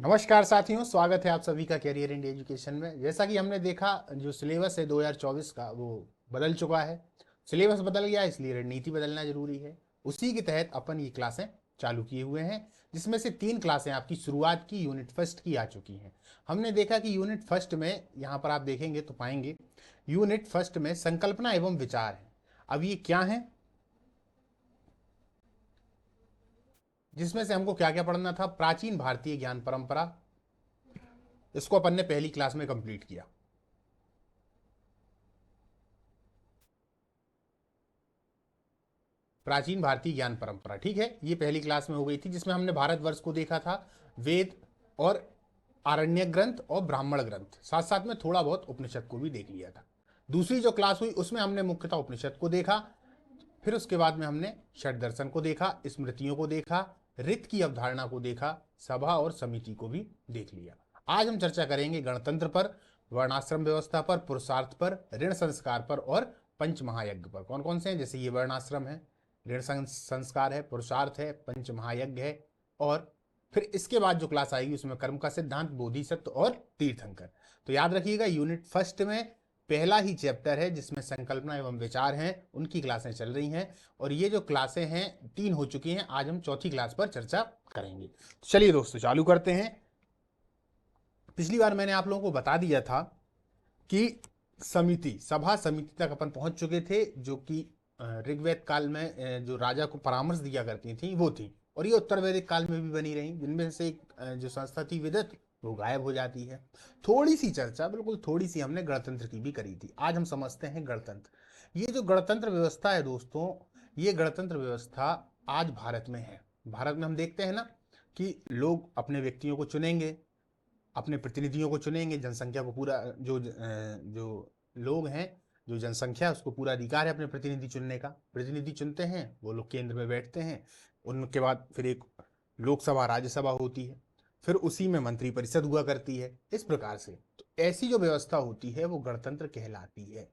नमस्कार साथियों, स्वागत है आप सभी का कैरियर इंडिया एजुकेशन में। जैसा कि हमने देखा, जो सिलेबस है 2024 का वो बदल चुका है। सिलेबस बदल गया, इसलिए रणनीति बदलना जरूरी है। उसी के तहत अपन ये क्लासें चालू किए हुए हैं, जिसमें से 3 क्लासें आपकी शुरुआत की यूनिट फर्स्ट की आ चुकी हैं। हमने देखा कि यूनिट फर्स्ट में, यहाँ पर आप देखेंगे तो पाएंगे, यूनिट फर्स्ट में संकल्पना एवं विचार है। अब ये क्या है, जिसमें से हमको क्या क्या पढ़ना था? प्राचीन भारतीय ज्ञान परंपरा, इसको अपन ने पहली क्लास में कंप्लीट किया। प्राचीन भारतीय ज्ञान परंपरा, ठीक है, ये पहली क्लास में हो गई थी, जिसमें हमने भारतवर्ष को देखा था, वेद और आरण्य ग्रंथ और ब्राह्मण ग्रंथ, साथ साथ में थोड़ा बहुत उपनिषद को भी देख लिया था। दूसरी जो क्लास हुई उसमें हमने मुख्यतः उपनिषद को देखा। फिर उसके बाद में हमने षट दर्शन को देखा, स्मृतियों को देखा, रित की अवधारणा को देखा, सभा और समिति को भी देख लिया। आज हम चर्चा करेंगे गणतंत्र पर, वर्णाश्रम व्यवस्था पर, पुरुषार्थ पर, ऋण संस्कार पर और पंच महायज्ञ पर। कौन कौन से हैं? जैसे ये वर्णाश्रम है, ऋण संस्कार है, पुरुषार्थ है, पंच महायज्ञ है, और फिर इसके बाद जो क्लास आएगी उसमें कर्म का सिद्धांत, बोधिसत्व और तीर्थंकर। तो याद रखिएगा, यूनिट फर्स्ट में पहला ही चैप्टर है जिसमें संकल्पना एवं विचार हैं, उनकी क्लासें चल रही हैं। और ये जो क्लासें हैं 3 हो चुकी हैं, आज हम चौथी क्लास पर चर्चा करेंगे। तो चलिए दोस्तों, चालू करते हैं। पिछली बार मैंने आप लोगों को बता दिया था कि समिति, सभा समिति तक अपन पहुंच चुके थे, जो कि ऋग्वेद काल में जो राजा को परामर्श दिया करती थी वो थी, और ये उत्तर वैदिक काल में भी बनी रही, जिनमें से एक जो संस्था थी विदत, वो गायब हो जाती है। थोड़ी सी चर्चा, बिल्कुल थोड़ी सी, हमने गणतंत्र की भी करी थी। आज हम समझते हैं गणतंत्र। ये जो गणतंत्र व्यवस्था है दोस्तों, ये गणतंत्र व्यवस्था आज भारत में है। भारत में हम देखते हैं ना कि लोग अपने व्यक्तियों को चुनेंगे, अपने प्रतिनिधियों को चुनेंगे, जनसंख्या को पूरा, जो लोग हैं, जो जनसंख्या है, उसको पूरा अधिकार है अपने प्रतिनिधि चुनने का। प्रतिनिधि चुनते हैं, वो लोग केंद्र में बैठते हैं। उनके बाद फिर एक लोकसभा राज्यसभा होती है, फिर उसी में मंत्री परिषद हुआ करती है, इस प्रकार से। तो ऐसी जो व्यवस्था होती है वो गणतंत्र कहलाती है।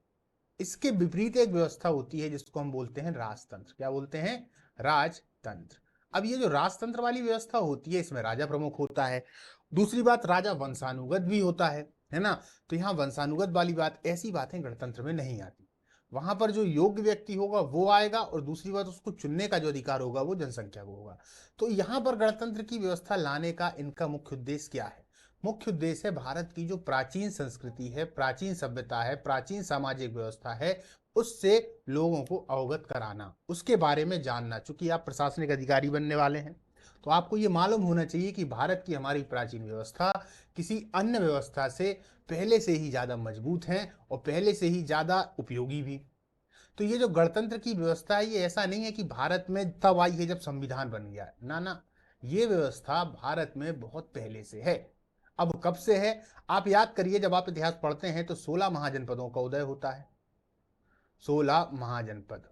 इसके विपरीत एक व्यवस्था होती है जिसको हम बोलते हैं राजतंत्र। क्या बोलते हैं? राजतंत्र। अब ये जो राजतंत्र वाली व्यवस्था होती है, इसमें राजा प्रमुख होता है। दूसरी बात, राजा वंशानुगत भी होता है ना। तो यहाँ वंशानुगत वाली बात, ऐसी बातें गणतंत्र में नहीं आती। वहां पर जो योग्य व्यक्ति होगा वो आएगा, और दूसरी बात, उसको चुनने का जो अधिकार होगा वो जनसंख्या को होगा। तो यहाँ पर गणतंत्र की व्यवस्था लाने का इनका मुख्य उद्देश्य क्या है? मुख्य उद्देश्य है भारत की जो प्राचीन संस्कृति है, प्राचीन सभ्यता है, प्राचीन सामाजिक व्यवस्था है, उससे लोगों को अवगत कराना, उसके बारे में जानना। चूंकि आप प्रशासनिक अधिकारी बनने वाले हैं, तो आपको ये मालूम होना चाहिए कि भारत की हमारी प्राचीन व्यवस्था किसी अन्य व्यवस्था से पहले से ही ज़्यादा मजबूत है और पहले से ही ज़्यादा उपयोगी भी। तो ये जो गणतंत्र की व्यवस्था है, ये ऐसा नहीं है कि भारत में तब आई है जब संविधान बन गया, ना ना। ये व्यवस्था भारत में बहुत पहले से है। अब कब से है? आप याद करिए, जब आप इतिहास पढ़ते हैं तो 16 महाजनपदों का उदय होता है। 16 महाजनपद,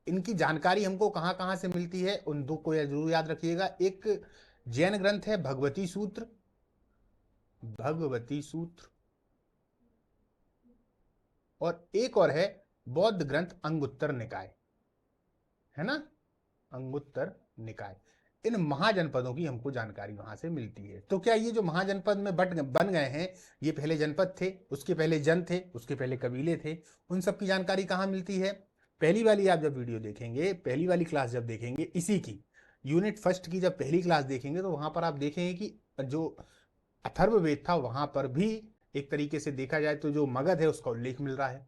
इनकी जानकारी हमको कहां कहां से मिलती है, उन दो को जरूर याद रखिएगा। एक जैन ग्रंथ है भगवती सूत्र, भगवती सूत्र, और एक और है बौद्ध ग्रंथ अंगुत्तर निकाय, है ना, अंगुत्तर निकाय। इन महाजनपदों की हमको जानकारी वहां से मिलती है। तो क्या ये जो महाजनपद में बट बन गए हैं, ये पहले जनपद थे, उसके पहले जन थे, उसके पहले कबीले थे, उन सब की जानकारी कहाँ मिलती है? पहली वाली आप जब वीडियो देखेंगे, पहली वाली क्लास जब देखेंगे, इसी की यूनिट फर्स्ट की जब पहली क्लास देखेंगे, तो वहां पर आप देखेंगे कि जो अथर्ववेद था, वहां पर भी एक तरीके से देखा जाए तो जो मगध है उसका उल्लेख मिल रहा है।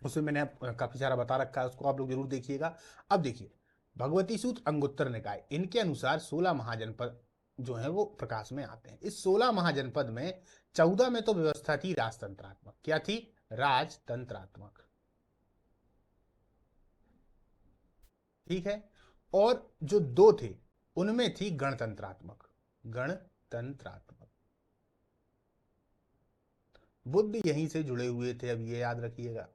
उसमें मैंने काफी सारा बता रखा है, उसको आप लोग जरूर देखिएगा। अब देखिए, भगवती सूत्र अंगुत्तर निकाय, इनके अनुसार 16 महाजनपद जो है वो प्रकाश में आते हैं। इस 16 महाजनपद में 14 में तो व्यवस्था थी राजतंत्रात्मक। क्या थी? राजतंत्रात्मक, ठीक है। और जो दो थे उनमें थी गणतंत्रात्मक, गणतंत्रात्मक। बुद्ध यहीं से जुड़े हुए थे, अब ये याद रखिएगा।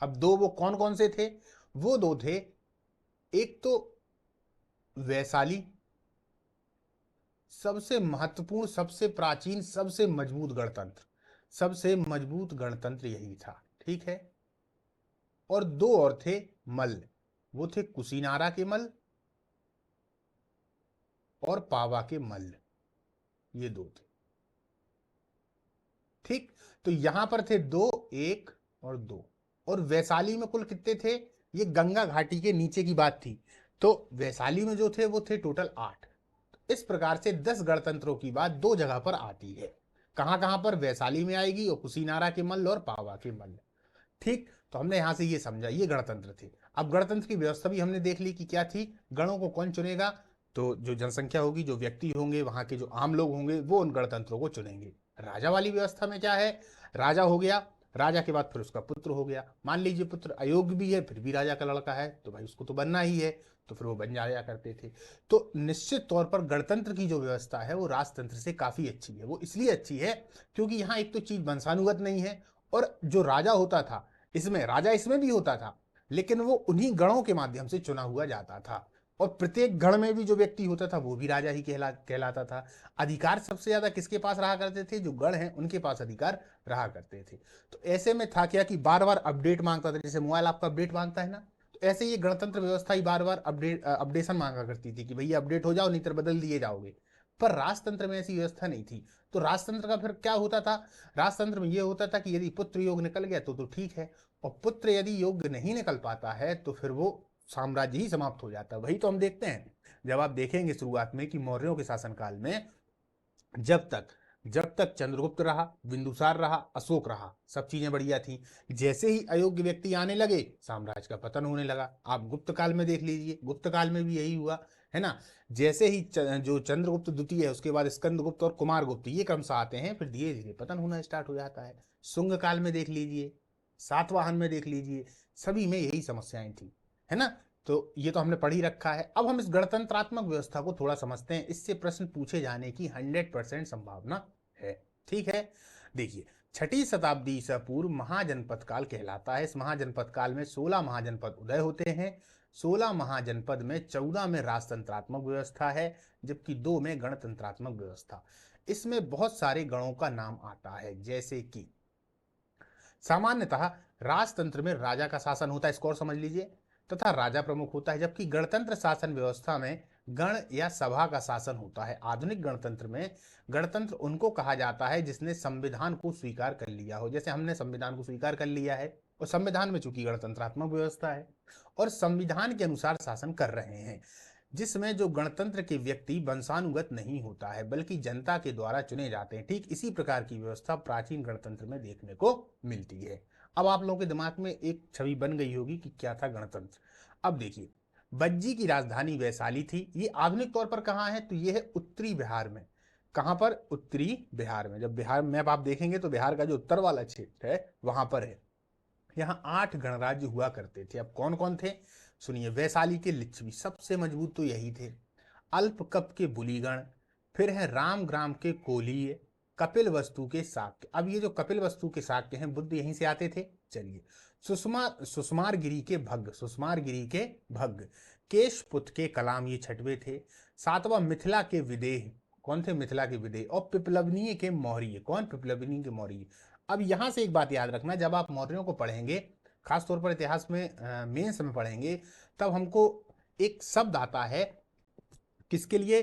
अब दो वो कौन कौन से थे? वो दो थे, एक तो वैशाली, सबसे महत्वपूर्ण, सबसे प्राचीन, सबसे मजबूत गणतंत्र, सबसे मजबूत गणतंत्र यही था, ठीक है। और दो और थे मल्ल, वो थे कुशीनारा के मल्ल और पावा के मल्ल। ये 2 थे। ठीक, तो यहां पर थे 2, 1 और 2। और वैशाली में कुल कितने थे? ये गंगा घाटी के नीचे की बात थी, तो वैशाली में जो थे वो थे टोटल 8। इस प्रकार से 10 गणतंत्रों की बात 2 जगह पर आती है। कहां कहां पर? वैशाली में आएगी और कुशीनारा के मल्ल और पावा के मल्ल। ठीक, तो हमने यहां से ये समझा ये गणतंत्र थे। अब गणतंत्र की व्यवस्था भी हमने देख ली कि क्या थी। गणों को कौन चुनेगा? तो जो जनसंख्या होगी, जो व्यक्ति होंगे, वहां के जो आम लोग होंगे, वो उन गणतंत्रों को चुनेंगे। राजा वाली व्यवस्था में क्या है? राजा हो गया, राजा के बाद फिर उसका पुत्र हो गया। मान लीजिए पुत्र अयोग्य भी है, फिर भी राजा का लड़का है, तो भाई उसको तो बनना ही है, तो फिर वो बन जाया करते थे। तो निश्चित तौर पर गणतंत्र की जो व्यवस्था है वो राजतंत्र से काफी अच्छी है। वो इसलिए अच्छी है क्योंकि यहाँ एक तो चीज वंशानुगत नहीं है, और जो राजा होता था इसमें, राजा इसमें भी होता था, लेकिन वो उन्हीं गणों के माध्यम से चुना हुआ जाता था। और प्रत्येक गण में भी जो व्यक्ति होता था वो भी राजा ही कहलाता था। अधिकार सबसे ज्यादा किसके पास रहा करते थे? जो गण हैं उनके पास अधिकार रहा करते थे। तो ऐसे में था क्या कि बार बार अपडेट मांगता था, जैसे मोबाइल आपका अपडेट मांगता है ना, तो ऐसे ये गणतंत्र व्यवस्था ही बार बार अपडेशन मांगा करती थी कि भैया अपडेट हो जाओ, नहीं तो बदल दिए जाओगे। पर राजतंत्र में ऐसी व्यवस्था नहीं थी। तो राजतंत्र का फिर क्या होता था? राजतंत्र में यह होता था कि यदि पुत्र योग निकल गया तो ठीक है, और पुत्र यदि योग्य नहीं निकल पाता है तो फिर वो साम्राज्य ही समाप्त हो जाता है। वही तो हम देखते हैं, जब आप देखेंगे शुरुआत में कि मौर्यों के शासनकाल में जब तक जब तक चंद्रगुप्त रहा, बिंदुसार रहा, अशोक रहा, सब चीजें बढ़िया थी। जैसे ही अयोग्य व्यक्ति आने लगे, साम्राज्य का पतन होने लगा। आप गुप्त काल में देख लीजिए, गुप्त काल में भी यही हुआ, है ना। जैसे ही जो चंद्रगुप्त द्वितीय है, उसके बाद स्कंदगुप्त और कुमारगुप्त ये क्रमशः आते हैं, फिर धीरे धीरे पतन होना स्टार्ट हो जाता है। शुंग काल में देख लीजिए, सातवाहन में देख लीजिए, सभी में यही समस्याएं थी, है ना। तो ये तो हमने पढ़ ही रखा है। अब हम इस गणतंत्रात्मक व्यवस्था को थोड़ा समझते हैं, इससे प्रश्न पूछे जाने की 100% संभावना है। ठीक है, देखिए, 6ठी शताब्दी ईसा पूर्व महाजनपद काल कहलाता है। इस महाजनपद काल में 16 महाजनपद उदय होते हैं। 16 महाजनपद में 14 में राजतंत्रात्मक व्यवस्था है, जबकि 2 में गणतंत्रात्मक व्यवस्था। इसमें बहुत सारे गणों का नाम आता है, जैसे कि सामान्यतः राजतंत्र में राजा का शासन होता है, इसको और समझ लीजिए, तथा राजा प्रमुख होता है, जबकि गणतंत्र शासन व्यवस्था में गण या सभा का शासन होता है। आधुनिक गणतंत्र में गणतंत्र उनको कहा जाता है जिसने संविधान को स्वीकार कर लिया हो। जैसे हमने संविधान को स्वीकार कर लिया है, और संविधान में चूंकि गणतंत्रात्मक व्यवस्था है और संविधान के अनुसार शासन कर रहे हैं, जिसमें जो गणतंत्र के व्यक्ति वंशानुगत नहीं होता है बल्कि जनता के द्वारा चुने जाते हैं। ठीक इसी प्रकार की व्यवस्था प्राचीन गणतंत्र में देखने को मिलती है। अब आप लोगों के दिमाग में एक छवि बन गई होगी कि क्या था गणतंत्र। अब देखिए, बज्जी की राजधानी वैशाली थी। ये आधुनिक तौर पर कहाँ है? तो ये है उत्तरी बिहार में। कहाँ पर? उत्तरी बिहार में। जब बिहार मैप आप देखेंगे तो बिहार का जो उत्तर वाला क्षेत्र है वहां पर है। यहाँ 8 गणराज्य हुआ करते थे। अब कौन कौन थे सुनिए। वैशाली के लिच्छवी, सबसे मजबूत तो यही थे। अल्पकप के बुलीगण, फिर है रामग्राम के कोलीय, कपिल वस्तु के शाक्य। अब ये जो कपिल वस्तु के शाक्य हैं, बुद्ध यहीं से आते थे। चलिए, सुषमारगिरी के भग्ग, सुषमारगिरी के भग्ग, केशपुत के कलाम, ये 6वें थे। 7वां मिथिला के विदेह, कौन थे? मिथिला के विदेह। और पिपलवनीय के मौर्य, कौन? पिपलवनीय के मौर्य। अब यहां से एक बात याद रखना, जब आप मौर्यों को पढ़ेंगे, खासतौर पर इतिहास में मेंस में पढ़ेंगे, तब हमको एक शब्द आता है किसके लिए?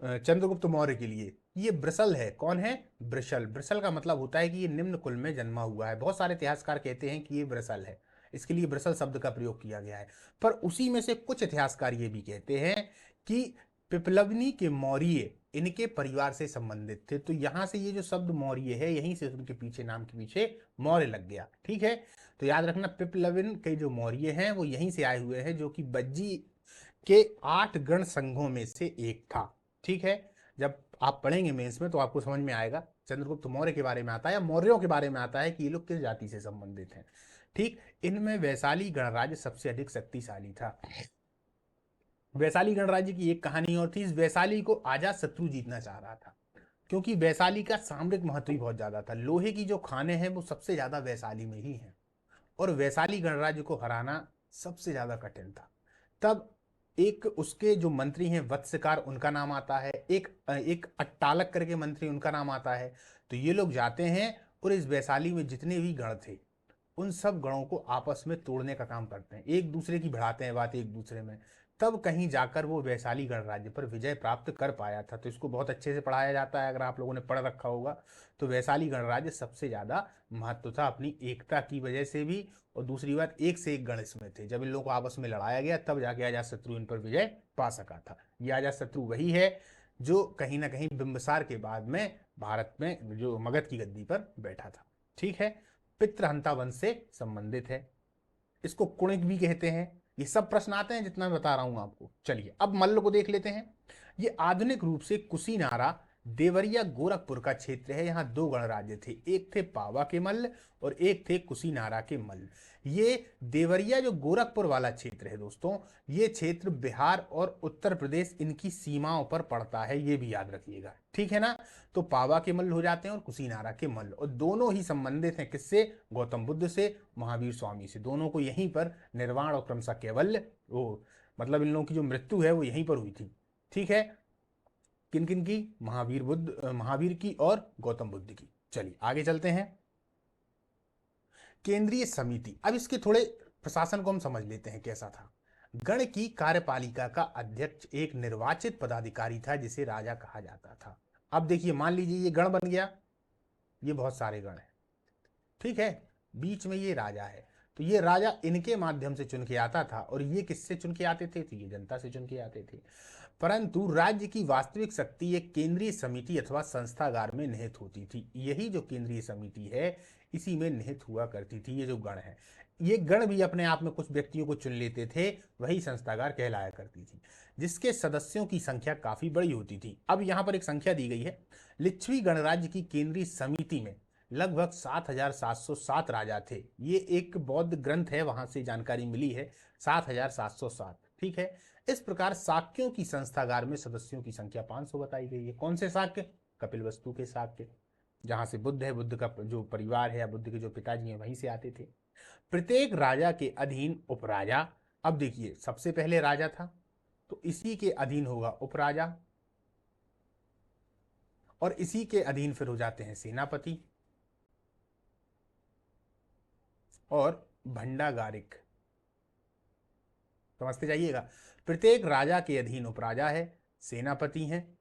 चंद्रगुप्त मौर्य के लिए। ये ब्रसल है। कौन है? ब्रसल। ब्रसल का मतलब होता है कि ये निम्न कुल में जन्मा हुआ है। बहुत सारे इतिहासकार कहते हैं कि ये ब्रसल है, इसके लिए ब्रसल शब्द का प्रयोग किया गया है। पर उसी में से कुछ इतिहासकार ये भी कहते हैं कि पिपलवनी के मौर्य इनके परिवार से संबंधित थे। तो यहां से ये जो शब्द मौर्य है, यहीं से उनके पीछे, नाम के पीछे मौर्य लग गया। ठीक है, तो याद रखना, पिपलविन के जो मौर्य हैं वो यहीं से आए हुए हैं, जो कि बज्जी के 8 गण संघों में से एक था। ठीक है, जब आप पढ़ेंगे मेंस में तो आपको समझ में आएगा, चंद्रगुप्त मौर्य के बारे में आता है या मौर्यों के बारे में आता है कि ये लोग किस जाति से संबंधित हैं। ठीक, इनमें वैशाली गणराज्य सबसे अधिक शक्तिशाली था। वैशाली गणराज्य की एक कहानी और थी। इस वैशाली को अजात शत्रु जीतना चाह रहा था, क्योंकि वैशाली का सामरिक महत्व ही बहुत ज्यादा था। लोहे की जो खानें हैं वो सबसे ज्यादा वैशाली में ही हैं, और वैशाली गणराज्य को हराना सबसे ज्यादा कठिन था। तब एक उसके जो मंत्री हैं वत्स्यकार, उनका नाम आता है। एक अट्टालक करके मंत्री, उनका नाम आता है। तो ये लोग जाते हैं और इस वैशाली में जितने भी गण थे उन सब गणों को आपस में तोड़ने का काम करते हैं, एक दूसरे की बढ़ाते हैं बात एक दूसरे में। तब कहीं जाकर वो वैशाली गणराज्य पर विजय प्राप्त कर पाया था। तो इसको बहुत अच्छे से पढ़ाया जाता है, अगर आप लोगों ने पढ़ रखा होगा तो। वैशाली गणराज्य सबसे ज्यादा महत्व था अपनी एकता की वजह से भी, और दूसरी बात एक से एक गण इसमें थे। जब इन लोगों को आपस में लड़ाया गया तब जाके अजातशत्रु इन पर विजय पा सका था। ये अजातशत्रु वही है जो कहीं ना कहीं बिंबिसार के बाद में भारत में जो मगध की गद्दी पर बैठा था। ठीक है, पितृहंता वंश से संबंधित है, इसको कुणिक भी कहते हैं। ये सब प्रश्न आते हैं जितना मैं बता रहा हूं आपको। चलिए अब मल्ल को देख लेते हैं। ये आधुनिक रूप से कुशीनारा देवरिया गोरखपुर का क्षेत्र है। यहाँ दो गणराज्य थे, एक थे पावा के मल्ल और एक थे कुशीनारा के मल्ल। ये देवरिया जो गोरखपुर वाला क्षेत्र है दोस्तों, ये क्षेत्र बिहार और उत्तर प्रदेश इनकी सीमाओं पर पड़ता है, ये भी याद रखिएगा। ठीक है ना। तो पावा के मल्ल हो जाते हैं और कुशीनारा के मल्ल, और दोनों ही संबंधित हैं किससे? गौतम बुद्ध से, महावीर स्वामी से। दोनों को यहीं पर निर्वाण और क्रमशः कैवल्य, वो मतलब इन लोगों की जो मृत्यु है वो यहीं पर हुई थी। ठीक है, किन किन की? महावीर की और गौतम बुद्ध की। चलिए आगे चलते हैं। केंद्रीय समिति, अब इसके थोड़े प्रशासन को हम समझ लेते हैं कैसा था। गण की कार्यपालिका का अध्यक्ष एक निर्वाचित पदाधिकारी था जिसे राजा कहा जाता था। अब देखिए, मान लीजिए ये गण बन गया, ये बहुत सारे गण हैं, ठीक है, बीच में ये राजा है। तो ये राजा इनके माध्यम से चुन के आता था, और ये किससे चुन के आते थे? तो ये जनता से चुन के आते थे। परंतु राज्य की वास्तविक शक्ति एक केंद्रीय समिति अथवा संस्थागार में निहित होती थी। यही जो केंद्रीय समिति है इसी में निहित हुआ करती थी। ये जो गण है, ये गण भी अपने आप में कुछ व्यक्तियों को चुन लेते थे, वही संस्थागार कहलाया करती थी, जिसके सदस्यों की संख्या काफी बड़ी होती थी। अब यहाँ पर एक संख्या दी गई है। लिच्छवी गणराज्य की केंद्रीय समिति में लगभग 7,707 राजा थे। ये एक बौद्ध ग्रंथ है, वहां से जानकारी मिली है, 7,707। ठीक है। इस प्रकार शाक्यों की संस्थागार में सदस्यों की संख्या 500 बताई गई है। कौन से शाक्य? कपिलवस्तु के शाक्य, जहां से बुद्ध है, बुद्ध का जो परिवार है या बुद्ध के जो पिताजी हैं वहीं से आते थे। प्रत्येक राजा के अधीन उपराजा। अब देखिए, सबसे पहले राजा था तो इसी के अधीन होगा उपराजा, और इसी के अधीन फिर हो जाते हैं सेनापति और भंडागारिक। समझते जाइएगा, प्रत्येक राजा के अधीन उपराजा है, सेनापति हैं,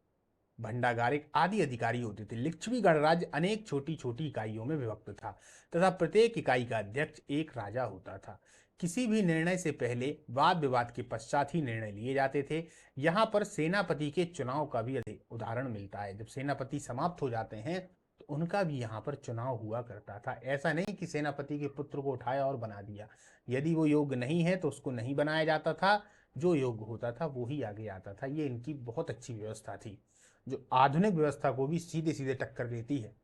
भंडागारिक आदि अधिकारी होते थे। लिच्छवी गणराज्य अनेक छोटी छोटी इकाइयों में विभक्त था तथा प्रत्येक इकाई का अध्यक्ष एक राजा होता था। किसी भी निर्णय से पहले वाद विवाद के पश्चात ही निर्णय लिए जाते थे। यहाँ पर सेनापति के चुनाव का भी उदाहरण मिलता है। जब सेनापति समाप्त हो जाते हैं तो उनका भी यहाँ पर चुनाव हुआ करता था। ऐसा नहीं कि सेनापति के पुत्र को उठाया और बना दिया। यदि वो योग्य नहीं है तो उसको नहीं बनाया जाता था, जो योग्य होता था वो ही आगे आता था। ये इनकी बहुत अच्छी व्यवस्था थी, जो आधुनिक व्यवस्था को भी सीधे सीधे टक्कर देती है।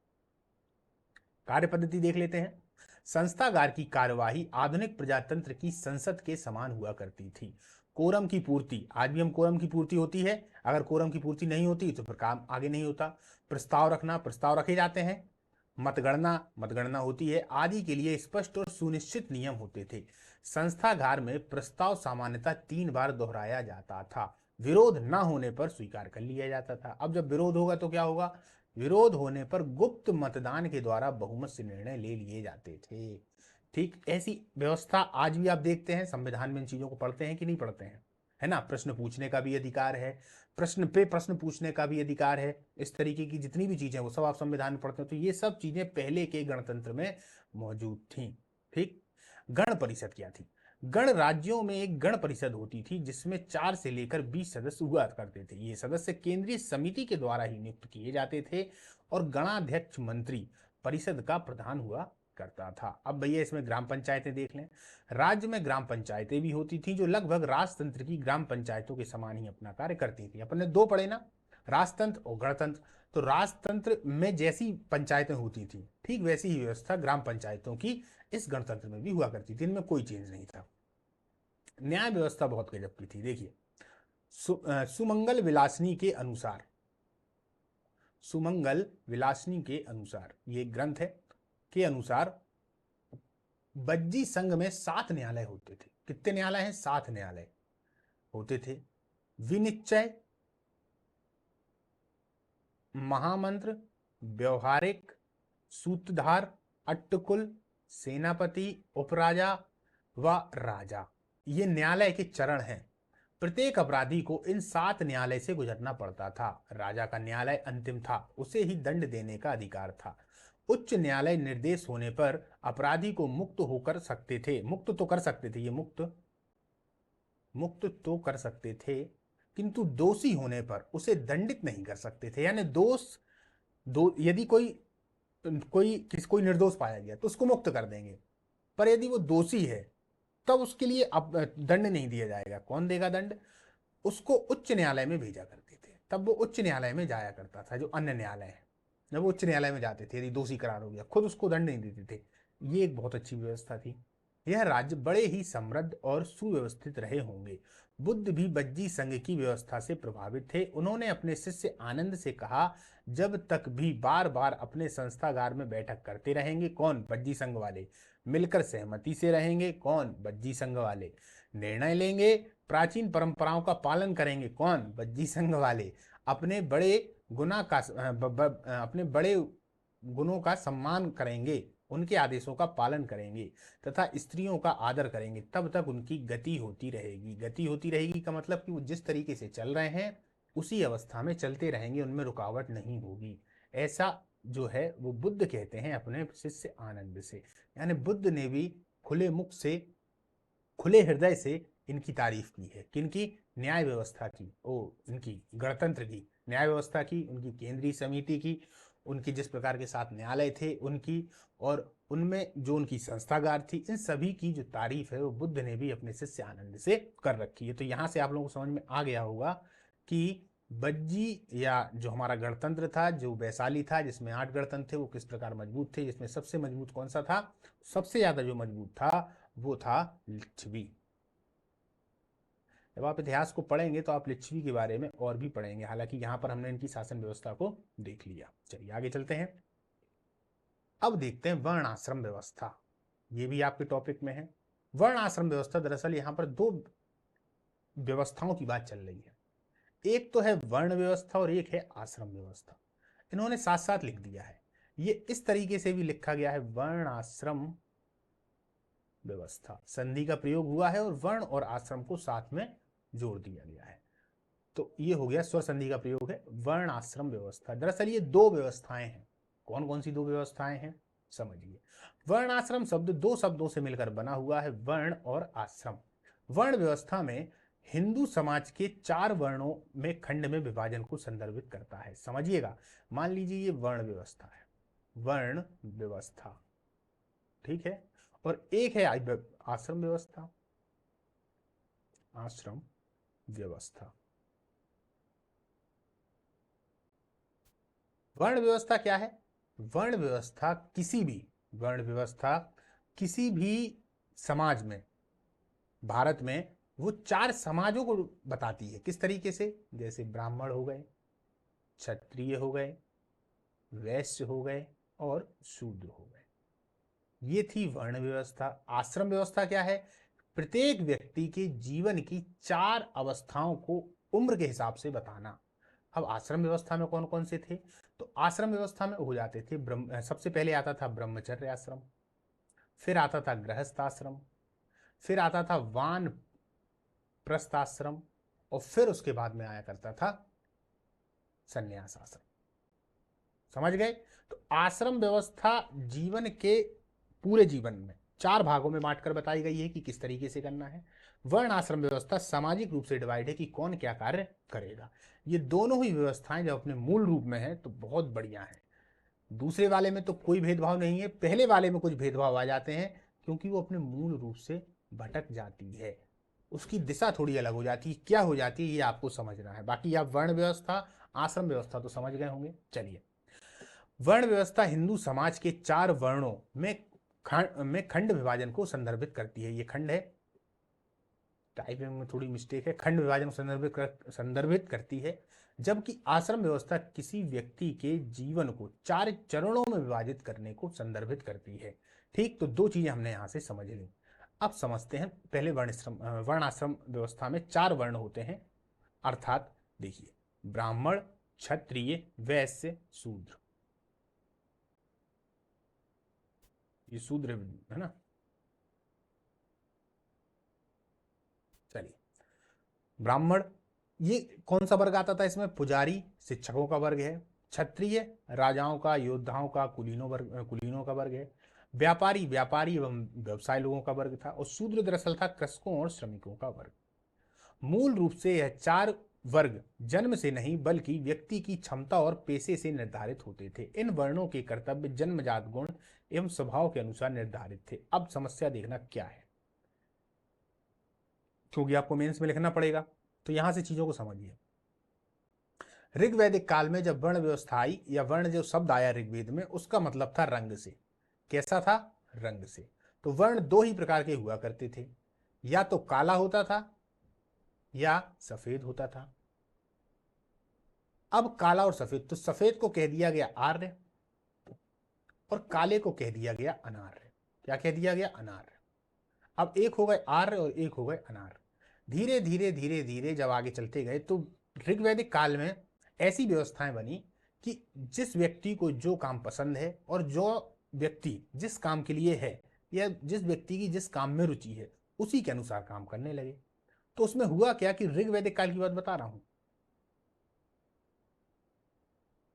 कार्य पद्धति देख लेते हैं। संस्थागार की कार्यवाही आधुनिक प्रजातंत्र की संसद के समान हुआ करती थी। कोरम की पूर्ति, आज भी हम कोरम की पूर्ति होती है, अगर कोरम की पूर्ति नहीं होती तो फिर काम आगे नहीं होता। प्रस्ताव रखना, प्रस्ताव रखे जाते हैं। मतगणना, मतगणना होती है, आदि के लिए स्पष्ट और सुनिश्चित नियम होते थे। संस्थागार में प्रस्ताव सामान्यतः 3 बार दोहराया जाता था। विरोध न होने पर स्वीकार कर लिया जाता था। अब जब विरोध होगा तो क्या होगा? विरोध होने पर गुप्त मतदान के द्वारा बहुमत से निर्णय ले लिए जाते थे। ठीक, ऐसी व्यवस्था आज भी आप देखते हैं। संविधान में इन चीजों को पढ़ते हैं कि नहीं पढ़ते हैं? है ना। प्रश्न पूछने का भी अधिकार है, प्रश्न पे प्रश्न पूछने का भी अधिकार है। इस तरीके की जितनी भी चीजें वो सब आप संविधान में पढ़ते हैं। तो ये सब चीजें पहले के गणतंत्र में मौजूद थी। ठीक। गण परिषद क्या थी? गण राज्यों में एक गण परिषद होती थी जिसमें 4 से लेकर 20 सदस्य हुआ करते थे। ये सदस्य केंद्रीय समिति के द्वारा ही नियुक्त किए जाते थे, और गणाध्यक्ष मंत्री परिषद का प्रधान हुआ करता था। अब भैया इसमें ग्राम पंचायतें देख लें। राज्य में ग्राम पंचायतें भी होती थी जो लगभग राजतंत्र की ग्राम पंचायतों के समान ही अपना कार्य करती थी। अपन ने 2 पढ़े ना, राजतंत्र और गणतंत्र। तो राजतंत्र में जैसी पंचायतें होती थी, ठीक वैसी ही व्यवस्था ग्राम पंचायतों की इस गणतंत्र में भी हुआ करती थी। इनमें कोई चेंज नहीं था। न्याय व्यवस्था बहुत गजब की थी। देखिए, सुमंगल विलासनी के अनुसार, सुमंगल विलासनी के अनुसार, ये ग्रंथ है, के अनुसार बज्जी संघ में 7 न्यायालय होते थे। कितने न्यायालय हैं? 7 न्यायालय होते थे। विनिश्चय, महामंत्र, व्यवहारिक, सूत्रधार, अट्टकुल, सेनापति, उपराजा व राजा, ये न्यायालय के चरण हैं। प्रत्येक अपराधी को इन 7 न्यायालय से गुजरना पड़ता था। राजा का न्यायालय अंतिम था, उसे ही दंड देने का अधिकार था। उच्च न्यायालय निर्देश होने पर अपराधी को मुक्त होकर सकते थे, मुक्त तो कर सकते थे, ये मुक्त मुक्त तो कर सकते थे, किंतु दोषी होने पर उसे दंडित नहीं कर सकते थे। यानी यदि कोई निर्दोष पाया गया तो उसको मुक्त कर देंगे, पर यदि वो दोषी है तब उसके लिए अब दंड नहीं दिया जाएगा। कौन देगा दंड? उसको उच्च न्यायालय में भेजा करते थे। तब वो उच्च न्यायालय में जाया करता था, जो अन्य न्यायालय है, जब वो उच्च न्यायालय में जाते थे, यदि दोषी करार हो गया, खुद उसको दंड नहीं देते थे। ये एक बहुत अच्छी व्यवस्था थी। यह राज्य बड़े ही समृद्ध और सुव्यवस्थित रहे होंगे। बुद्ध भी बज्जी संघ की व्यवस्था से प्रभावित थे। उन्होंने अपने शिष्य आनंद से कहा, जब तक भी बार बार अपने संस्थागार में बैठक करते रहेंगे। कौन? बज्जी संघ वाले। मिलकर सहमति से रहेंगे। कौन? बज्जी संघ वाले। निर्णय लेंगे, प्राचीन परंपराओं का पालन करेंगे। कौन? बज्जी संघ वाले। अपने बड़े अपने बड़े गुणों का सम्मान करेंगे, उनके आदेशों का पालन करेंगे तथा स्त्रियों का आदर करेंगे। तब तक उनकी गति होती रहेगी। गति होती रहेगी का मतलब कि वो जिस तरीके से चल रहे हैं उसी अवस्था में चलते रहेंगे, उनमें रुकावट नहीं होगी। ऐसा जो है वो बुद्ध कहते हैं अपने शिष्य आनंद से। यानी बुद्ध ने भी खुले मुख से, खुले हृदय से इनकी तारीफ की है। किनकी? न्याय व्यवस्था की, इनकी गणतंत्र की न्याय व्यवस्था की, उनकी केंद्रीय समिति की, उनकी जिस प्रकार के 7 न्यायालय थे उनकी, और उनमें जो उनकी संस्थागार थी, इन सभी की जो तारीफ है वो बुद्ध ने भी अपने शिष्य आनंद से कर रखी है। तो यहाँ से आप लोगों को समझ में आ गया होगा कि बज्जी या जो हमारा गणतंत्र था, जो वैशाली था जिसमें 8 गणतंत्र थे, वो किस प्रकार मजबूत थे। जिसमें सबसे मजबूत कौन सा था? सबसे ज्यादा जो मजबूत था वो था लिच्छवी। जब आप इतिहास को पढ़ेंगे तो आप लिच्छवी के बारे में और भी पढ़ेंगे। हालांकि यहाँ पर हमने इनकी शासन व्यवस्था को देख लिया। चलिए आगे चलते हैं। अब देखते हैं वर्ण आश्रम व्यवस्था। ये भी आपके टॉपिक में है। वर्ण आश्रम व्यवस्था, दरअसल यहाँ पर 2 व्यवस्थाओं की बात चल रही है। एक तो है वर्ण व्यवस्था और एक है आश्रम व्यवस्था। इन्होंने साथ साथ लिख दिया है। ये इस तरीके से भी लिखा गया है, वर्ण आश्रम व्यवस्था। संधि का प्रयोग हुआ है और वर्ण और आश्रम को साथ में जोड़ दिया गया है। तो ये हो गया, स्वर संधि का प्रयोग है, वर्ण आश्रम व्यवस्था। दरअसल ये 2 व्यवस्थाएं हैं। कौन कौन सी 2 व्यवस्थाएं हैं समझिए। वर्ण आश्रम शब्द 2 शब्दों से मिलकर बना हुआ है, वर्ण और आश्रम। वर्ण व्यवस्था में हिंदू समाज के 4 वर्णों में खंड में विभाजन को संदर्भित करता है। समझिएगा, मान लीजिए ये वर्ण व्यवस्था है, वर्ण व्यवस्था, ठीक है, और एक है आश्रम व्यवस्था। आश्रम व्यवस्था। वर्ण व्यवस्था क्या है? वर्ण व्यवस्था किसी भी समाज में, भारत में, वो 4 समाजों को बताती है। किस तरीके से? जैसे ब्राह्मण हो गए, क्षत्रिय हो गए, वैश्य हो गए और शूद्र हो गए। ये थी वर्ण व्यवस्था। आश्रम व्यवस्था क्या है? प्रत्येक व्यक्ति के जीवन की 4 अवस्थाओं को उम्र के हिसाब से बताना। अब आश्रम व्यवस्था में कौन कौन से थे? तो आश्रम व्यवस्था में हो जाते थे, सबसे पहले आता था ब्रह्मचर्य आश्रम, फिर आता था गृहस्थ आश्रम, फिर आता था वान प्रस्थ आश्रम, और फिर उसके बाद में आया करता था संन्यास आश्रम। समझ गए? तो आश्रम व्यवस्था जीवन के पूरे जीवन में 4 भागों में बांटकर बताई गई है कि किस तरीके से करना है। वर्ण आश्रम व्यवस्था सामाजिक रूप से डिवाइड है कि कौन क्या कार्य करेगा। ये दोनों ही व्यवस्थाएं जब अपने मूल रूप में है तो बहुत बढ़िया है। दूसरे वाले में तो कोई भेदभाव नहीं है, पहले वाले में कुछ भेदभाव आ जाते हैं क्योंकि वो अपने मूल रूप से भटक जाती है, उसकी दिशा थोड़ी अलग हो जाती है। क्या हो जाती है ये आपको समझना है। बाकी आप वर्ण व्यवस्था, आश्रम व्यवस्था तो समझ गए होंगे। चलिए, वर्ण व्यवस्था हिंदू समाज के 4 वर्णों में खंड विभाजन को संदर्भित करती है। ये खंड है, टाइपिंग में थोड़ी मिस्टेक है, खंड विभाजन को संदर्भित करती है। जबकि आश्रम व्यवस्था किसी व्यक्ति के जीवन को 4 चरणों में विभाजित करने को संदर्भित करती है। ठीक, तो 2 चीजें हमने यहां से समझ ली। अब समझते हैं पहले वर्ण आश्रम व्यवस्था में 4 वर्ण होते हैं, अर्थात देखिए, ब्राह्मण, क्षत्रिय, वैश्य, शूद्र। ये शूद्र है ना। चलिए, ब्राह्मण ये कौन सा वर्ग आता था इसमें? पुजारी, शिक्षकों का वर्ग है। क्षत्रिय राजाओं का, योद्धाओं का, कुलीनों का वर्ग है। व्यापारी व्यापारी एवं व्यवसाय लोगों का वर्ग था। और शूद्र दरअसल था कृषकों और श्रमिकों का वर्ग। मूल रूप से यह चार वर्ग जन्म से नहीं बल्कि व्यक्ति की क्षमता और पेशे से निर्धारित होते थे। इन वर्णों के कर्तव्य जन्मजात गुण एवं स्वभाव के अनुसार निर्धारित थे। अब समस्या देखना क्या है, क्योंकि आपको मेंस में लिखना पड़ेगा, तो यहां से चीजों को समझिए। ऋग्वैदिक काल में जब वर्ण व्यवस्था आई या वर्ण जो शब्द आया ऋग्वेद में, उसका मतलब था रंग से। कैसा था? रंग से। तो वर्ण दो ही प्रकार के हुआ करते थे, या तो काला होता था या सफेद होता था। अब काला और सफेद, तो सफेद को कह दिया गया आर्य और काले को कह दिया गया अनार्य। क्या कह दिया गया? अनार्य। अब एक हो गए आर्य और एक हो गए अनार्य। धीरे धीरे धीरे धीरे जब आगे चलते गए तो ऋग्वैदिक काल में ऐसी व्यवस्थाएं बनी कि जिस व्यक्ति को जो काम पसंद है और जो व्यक्ति जिस काम के लिए है या जिस व्यक्ति की जिस काम में रुचि है उसी के अनुसार काम करने लगे। तो उसमें हुआ क्या कि ऋग्वैदिक काल की बात बता रहा हूं।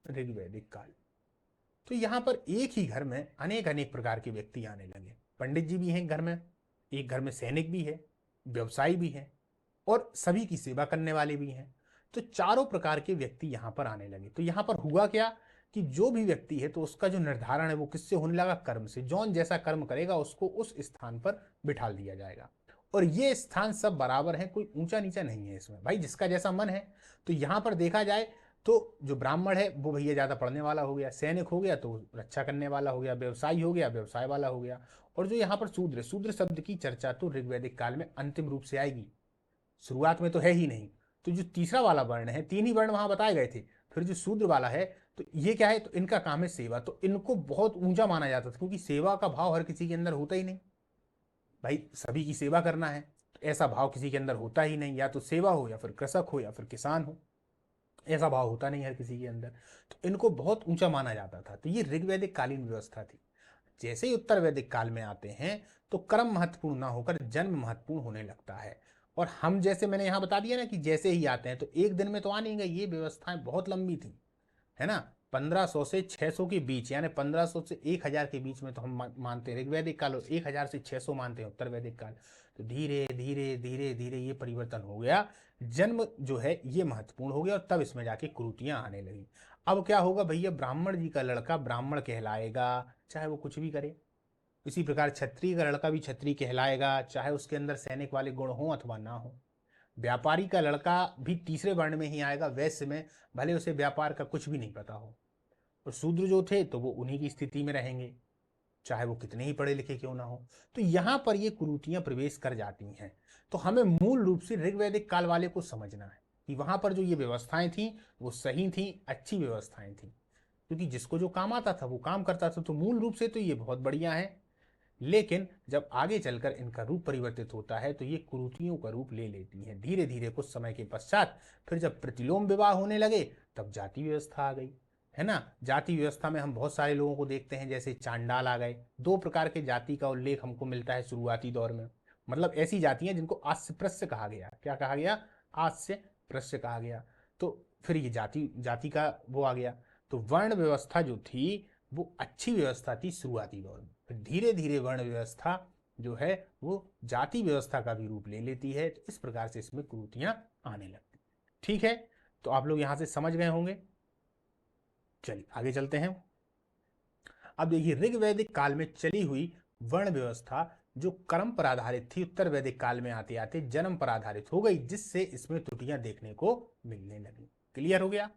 ऋग्वैदिक काल, तो यहां पर एक ही घर में अनेक अनेक प्रकार के व्यक्ति आने लगे। पंडित जी भी हैं घर में, एक घर में सैनिक भी है, व्यवसायी भी है और सभी की सेवा करने वाले भी हैं। तो चारों प्रकार के व्यक्ति यहां पर आने लगे। तो यहां पर हुआ क्या कि जो भी व्यक्ति है तो उसका जो निर्धारण है वो किससे होने लगा? कर्म से। जौन जैसा कर्म करेगा उसको उस स्थान पर बिठा दिया जाएगा। और ये स्थान सब बराबर है, कोई ऊंचा नीचा नहीं है इसमें, भाई जिसका जैसा मन है। तो यहां पर देखा जाए तो जो ब्राह्मण है वो भैया ज्यादा पढ़ने वाला हो गया, सैनिक हो गया तो रक्षा करने वाला हो गया, व्यवसायी हो गया व्यवसाय वाला हो गया। और जो यहाँ पर शूद्र, शूद्र शब्द की चर्चा तो ऋग्वैदिक काल में अंतिम रूप से आएगी, शुरुआत में तो है ही नहीं। तो जो तीसरा वाला वर्ण है, तीन ही वर्ण वहां बताए गए थे, फिर जो शूद्र वाला है तो ये क्या है? तो इनका काम है सेवा। तो इनको बहुत ऊंचा माना जाता था, क्योंकि सेवा का भाव हर किसी के अंदर होता ही नहीं। भाई सभी की सेवा करना है तो ऐसा भाव किसी के अंदर होता ही नहीं। या तो सेवा हो या फिर कृषक हो या फिर किसान हो, ऐसा भाव होता नहीं हर किसी के अंदर। तो इनको बहुत ऊंचा माना जाता था। तो ये ऋग्वैदिक कालीन व्यवस्था थी। जैसे ही उत्तर वैदिक काल में आते हैं तो कर्म महत्वपूर्ण ना होकर जन्म महत्वपूर्ण होने लगता है। और हम जैसे मैंने यहां बता दिया ना कि जैसे ही आते हैं तो एक दिन में तो आ नहीं गए, ये व्यवस्थाएं बहुत लंबी थी, है ना। 1500 से 600 के बीच, यानी 1500 से 1000 के बीच में तो हम मानते हैं ऋग्वैदिक काल, और 1000 से 600 मानते हैं उत्तर वैदिक काल। तो धीरे धीरे धीरे धीरे ये परिवर्तन हो गया, जन्म जो है ये महत्वपूर्ण हो गया और तब इसमें जाके कुरीतियां आने लगी। अब क्या होगा भैया? ब्राह्मण जी का लड़का ब्राह्मण कहलाएगा, चाहे वो कुछ भी करे। इसी प्रकार क्षत्रिय का लड़का भी क्षत्रिय कहलाएगा, चाहे उसके अंदर सैनिक वाले गुण हो अथवा ना हो। व्यापारी का लड़का भी तीसरे वर्ण में ही आएगा, वैश्य में, भले उसे व्यापार का कुछ भी नहीं पता हो। और शूद्र जो थे तो वो उन्हीं की स्थिति में रहेंगे, चाहे वो कितने ही पढ़े लिखे क्यों ना हो। तो यहां पर ये कुरीतियां प्रवेश कर जाती हैं। तो हमें मूल रूप से ऋग्वैदिक काल वाले को समझना है कि वहां पर जो ये व्यवस्थाएं थी वो सही थी, अच्छी व्यवस्थाएं थी, क्योंकि जिसको जो काम आता था वो काम करता था। तो मूल रूप से तो ये बहुत बढ़िया है। लेकिन जब आगे चलकर इनका रूप परिवर्तित होता है तो ये कुरीतियों का रूप ले लेती हैं। धीरे धीरे कुछ समय के पश्चात फिर जब प्रतिलोम विवाह होने लगे तब जाति व्यवस्था आ गई, है ना। जाति व्यवस्था में हम बहुत सारे लोगों को देखते हैं, जैसे चांडाल आ गए। दो प्रकार के जाति का उल्लेख हमको मिलता है शुरुआती दौर में, मतलब ऐसी जातियां जिनको आस्य प्रस्य कहा गया। क्या कहा गया? आस्य प्रस्य कहा गया। तो फिर ये जाति जाति का वो आ गया। तो वर्ण व्यवस्था जो थी वो अच्छी व्यवस्था थी शुरुआती दौर में। फिर धीरे धीरे वर्ण व्यवस्था जो है वो जाति व्यवस्था का भी रूप ले लेती है। तो इस प्रकार से इसमें कुरीतियां आने लगती। ठीक है, तो आप लोग यहां से समझ गए होंगे। चलिए आगे चलते हैं। अब देखिए ऋग्वैदिक काल में चली हुई वर्ण व्यवस्था जो कर्म पर आधारित थी, उत्तर वैदिक काल में आते आते जन्म पर आधारित हो गई, जिससे इसमें त्रुटियां देखने को मिलने लगी। क्लियर हो गया।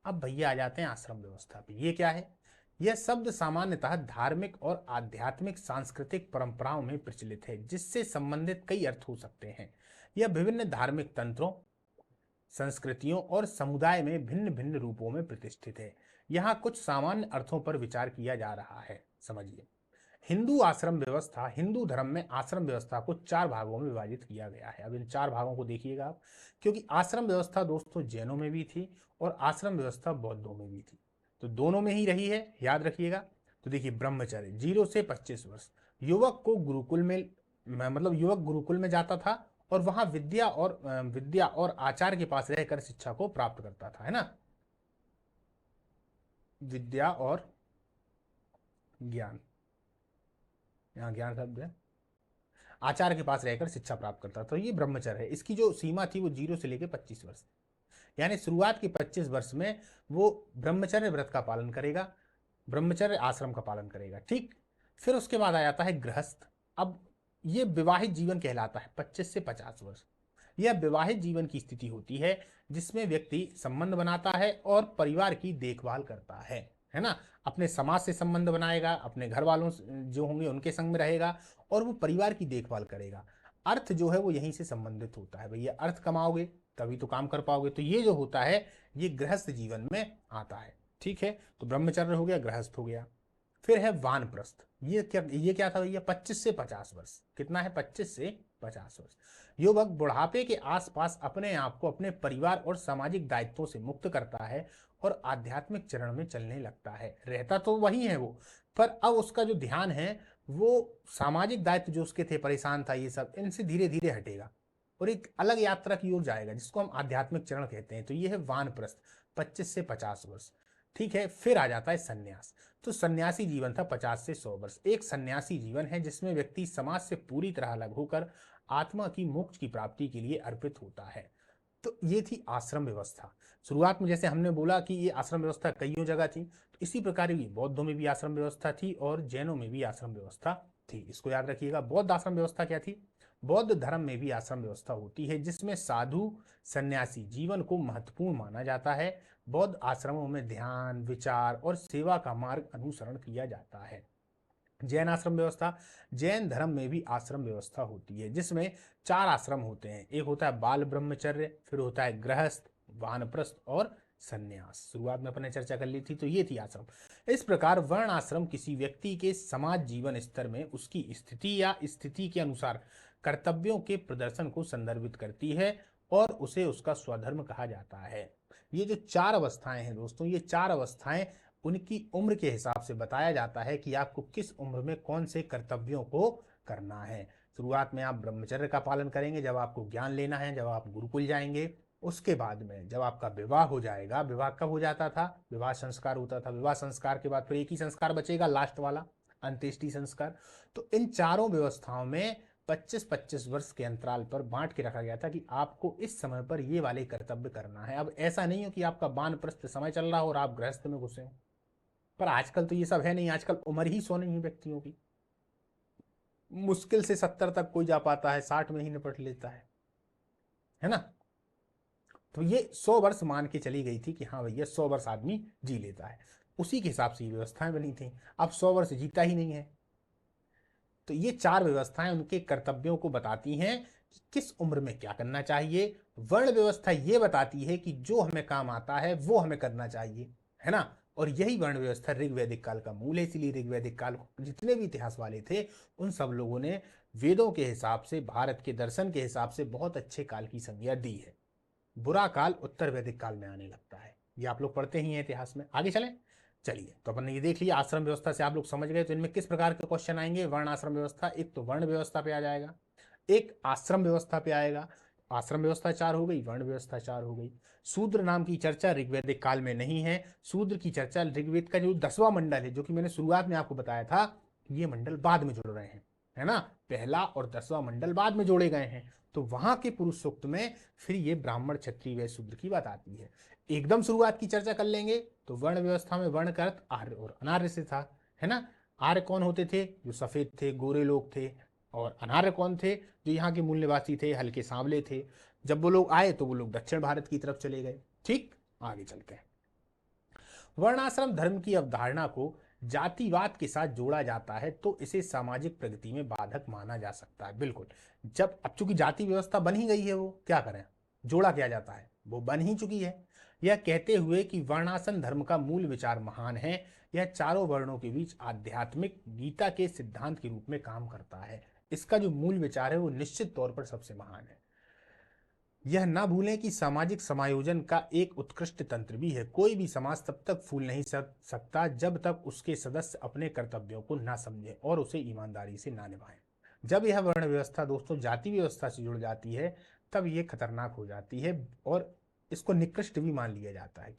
अब भैया आ जाते हैं आश्रम व्यवस्था पे। ये क्या है? यह शब्द सामान्यतः धार्मिक और आध्यात्मिक सांस्कृतिक परंपराओं में प्रचलित है, जिससे संबंधित कई अर्थ हो सकते हैं। यह विभिन्न धार्मिक तंत्रों, संस्कृतियों और समुदाय में भिन्न भिन्न रूपों में प्रतिष्ठित है। यहाँ कुछ सामान्य अर्थों पर विचार किया जा रहा है। समझिए, हिंदू आश्रम व्यवस्था, हिंदू धर्म में आश्रम व्यवस्था को चार भागों में विभाजित किया गया है। अब इन चार भागों को देखिएगा आप, क्योंकि आश्रम व्यवस्था दोस्तों जैनों में भी थी और आश्रम व्यवस्था बौद्धों में भी थी, तो दोनों में ही रही है, याद रखिएगा। तो देखिए, ब्रह्मचर्य 0 से 25 वर्ष, युवक को गुरुकुल में मतलब युवक गुरुकुल में जाता था और वहां विद्या और आचार के पास रहकर शिक्षा को प्राप्त करता था, है ना। विद्या और ज्ञान, यहाँ ज्ञान शब्द है, आचार्य के पास रहकर शिक्षा प्राप्त करता था। तो ये ब्रह्मचर्य है। इसकी जो सीमा थी वो 0 से लेकर 25 वर्ष, यानी शुरुआत के 25 वर्ष में वो ब्रह्मचर्य व्रत का पालन करेगा, ब्रह्मचर्य आश्रम का पालन करेगा, ठीक। फिर उसके बाद आ जाता है गृहस्थ। अब ये विवाहित जीवन कहलाता है 25 से 50 वर्ष। यह विवाहित जीवन की स्थिति होती है जिसमें व्यक्ति संबंध बनाता है और परिवार की देखभाल करता है ना। अपने समाज से संबंध बनाएगा, अपने घर वालों जो होंगे उनके संग में रहेगा और वो परिवार की देखभाल करेगा। अर्थ जो है वो यहीं से संबंधित होता है, भैया अर्थ कमाओगे तभी तो काम कर पाओगे। तो ये जो होता है ये गृहस्थ जीवन में आता है, ठीक है। तो ब्रह्मचर्य हो गया, गृहस्थ हो गया। फिर है वानप्रस्थ। ये क्या था भैया, 25 से 50 वर्ष। कितना है, 25 से 50 वर्ष। युवक बुढ़ापे के आसपास अपने आप को अपने परिवार और सामाजिक दायित्वों से मुक्त करता है और आध्यात्मिक चरण में चलने लगता है। रहता तो वही है वो, पर अब उसका जो ध्यान है वो सामाजिक दायित्व जो उसके थे, परेशान था ये सब, इनसे धीरे धीरे हटेगा और एक अलग यात्रा की ओर जाएगा जिसको हम आध्यात्मिक चरण कहते हैं। तो ये है वानप्रस्थ, 25 से 50 वर्ष, ठीक है। फिर आ जाता है सन्यास। तो सन्यासी जीवन था 50 से 100 वर्ष। एक सन्यासी जीवन है जिसमें व्यक्ति समाज से पूरी तरह अलग होकर आत्मा की मोक्ष की प्राप्ति के लिए अर्पित होता है। तो ये थी आश्रम व्यवस्था। शुरुआत में जैसे हमने बोला कि ये आश्रम व्यवस्था कईयों जगह थी, तो इसी प्रकार की बौद्धों में भी आश्रम व्यवस्था थी और जैनों में भी आश्रम व्यवस्था थी। इसको याद रखिएगा। बौद्ध आश्रम व्यवस्था क्या थी, बौद्ध धर्म में भी आश्रम व्यवस्था होती है जिसमें साधु सन्यासी जीवन को महत्वपूर्ण माना जाता है। बौद्ध आश्रमों में ध्यान, विचार और सेवा का मार्ग अनुसरण किया जाता है। जैन आश्रम व्यवस्था, जैन धर्म में भी आश्रम व्यवस्था होती है जिसमें 4 आश्रम होते हैं। एक होता है बाल ब्रह्मचर्य, फिर होता है गृहस्थ, वानप्रस्थ और सन्यास। शुरुआत में अपने चर्चा कर ली थी, तो ये थी आश्रम। इस प्रकार वर्ण आश्रम किसी व्यक्ति के समाज जीवन स्तर में उसकी स्थिति या स्थिति के अनुसार कर्तव्यों के प्रदर्शन को संदर्भित करती है और उसे उसका स्वधर्म कहा जाता है। ये जो 4 अवस्थाएं हैं दोस्तों, ये 4 अवस्थाएं उनकी उम्र के हिसाब से बताया जाता है कि आपको किस उम्र में कौन से कर्तव्यों को करना है। शुरुआत में आप ब्रह्मचर्य का पालन करेंगे जब आपको ज्ञान लेना है, जब आप गुरुकुल जाएंगे। उसके बाद में जब आपका विवाह हो जाएगा, विवाह कब हो जाता था, विवाह संस्कार होता था। विवाह संस्कार के बाद फिर एक ही संस्कार बचेगा, लास्ट वाला अंत्येष्टि संस्कार। तो इन चारों व्यवस्थाओं में 25-25 वर्ष के अंतराल पर बांट के रखा गया था कि आपको इस समय पर ये वाले कर्तव्य करना है। अब ऐसा नहीं हो कि आपका वानप्रस्थ समय चल रहा हो और आप गृहस्थ में घुसे हो, पर आजकल तो ये सब है नहीं। आजकल उम्र ही 100 नहीं है व्यक्तियों की, मुश्किल से 70 तक कोई जा पाता है, 60 में ही निपट लेता है ना। तो ये 100 वर्ष मान के चली गई थी कि हाँ भैया 100 वर्ष आदमी जी लेता है, उसी के हिसाब से ये व्यवस्थाएं बनी थी। अब 100 वर्ष जीता ही नहीं है। तो ये 4 व्यवस्थाएं उनके कर्तव्यों को बताती हैं कि किस उम्र में क्या करना चाहिए। वर्ण व्यवस्था ये बताती है कि जो हमें काम आता है वो हमें करना चाहिए, है ना। और यही वर्ण व्यवस्था ऋग्वैदिक काल का मूल है। इसीलिए ऋग्वैदिक काल जितने भी इतिहास वाले थे उन सब लोगों ने वेदों के हिसाब से, भारत के दर्शन के हिसाब से बहुत अच्छे काल की संज्ञा दी है। बुरा काल उत्तर वैदिक काल में आने लगता है, ये आप लोग पढ़ते ही हैं इतिहास में। आगे चलें, चलिए। तो अपन ने ये देख लिया, आश्रम व्यवस्था से आप लोग समझ गए। तो इनमें किस प्रकार के क्वेश्चन आएंगे, वर्ण आश्रम व्यवस्था, एक तो वर्ण व्यवस्था पे आ जाएगा, एक आश्रम व्यवस्था पे आएगा। आश्रम व्यवस्था 4 हो गई, वर्ण व्यवस्था 4 हो गई। शूद्र नाम की चर्चा ऋग्वैदिक काल में नहीं है। शूद्र की चर्चा ऋग्वेद का जो 10वां मंडल है, जो कि मैंने शुरुआत में आपको बताया था, ये मंडल बाद में जुड़ रहे हैं, है ना। पहला और 10वां मंडल बाद में जोड़े गए हैं। तो वहां के पुरुष सूक्त में फिर ये ब्राह्मण, क्षत्रिय, वैश्य, शूद्र की बात आती है। एकदम शुरुआत की चर्चा कर लेंगे तो वर्ण व्यवस्था में वर्ण का अर्थ आर्य और अनार्य से था, है ना। आर्य कौन होते थे, जो सफेद थे, गोरे लोग थे। और अनार्य कौन थे, जो यहाँ के मूल निवासी थे, हल्के सांवले थे। जब वो लोग आए तो वो लोग दक्षिण भारत की तरफ चले गए। ठीक, आगे चलते हैं। वर्णाश्रम धर्म की अवधारणा को जातिवाद के साथ जोड़ा जाता है तो इसे सामाजिक प्रगति में बाधक माना जा सकता है। बिल्कुल, जब अब चूंकि जाति व्यवस्था बन ही गई है, वो क्या करें, जोड़ा क्या जाता है, वो बन ही चुकी है। यह कहते हुए कि वर्णाश्रम धर्म का मूल विचार महान है, यह चारों वर्णों के बीच आध्यात्मिक गीता के सिद्धांत के रूप में काम करता है। इसका जो मूल विचार है वो निश्चित तौर पर सबसे महान है। यह ना भूलें कि सामाजिक समायोजन का एक उत्कृष्ट तंत्र भी है। कोई भी समाज तब तक फूल नहीं सकता जब तक उसके सदस्य अपने कर्तव्यों को ना समझें और उसे ईमानदारी से ना निभाएं। जब यह वर्ण व्यवस्था दोस्तों जाति व्यवस्था से जुड़ जाती है तब ये खतरनाक हो जाती है और इसको निकृष्ट भी मान लिया जाता है।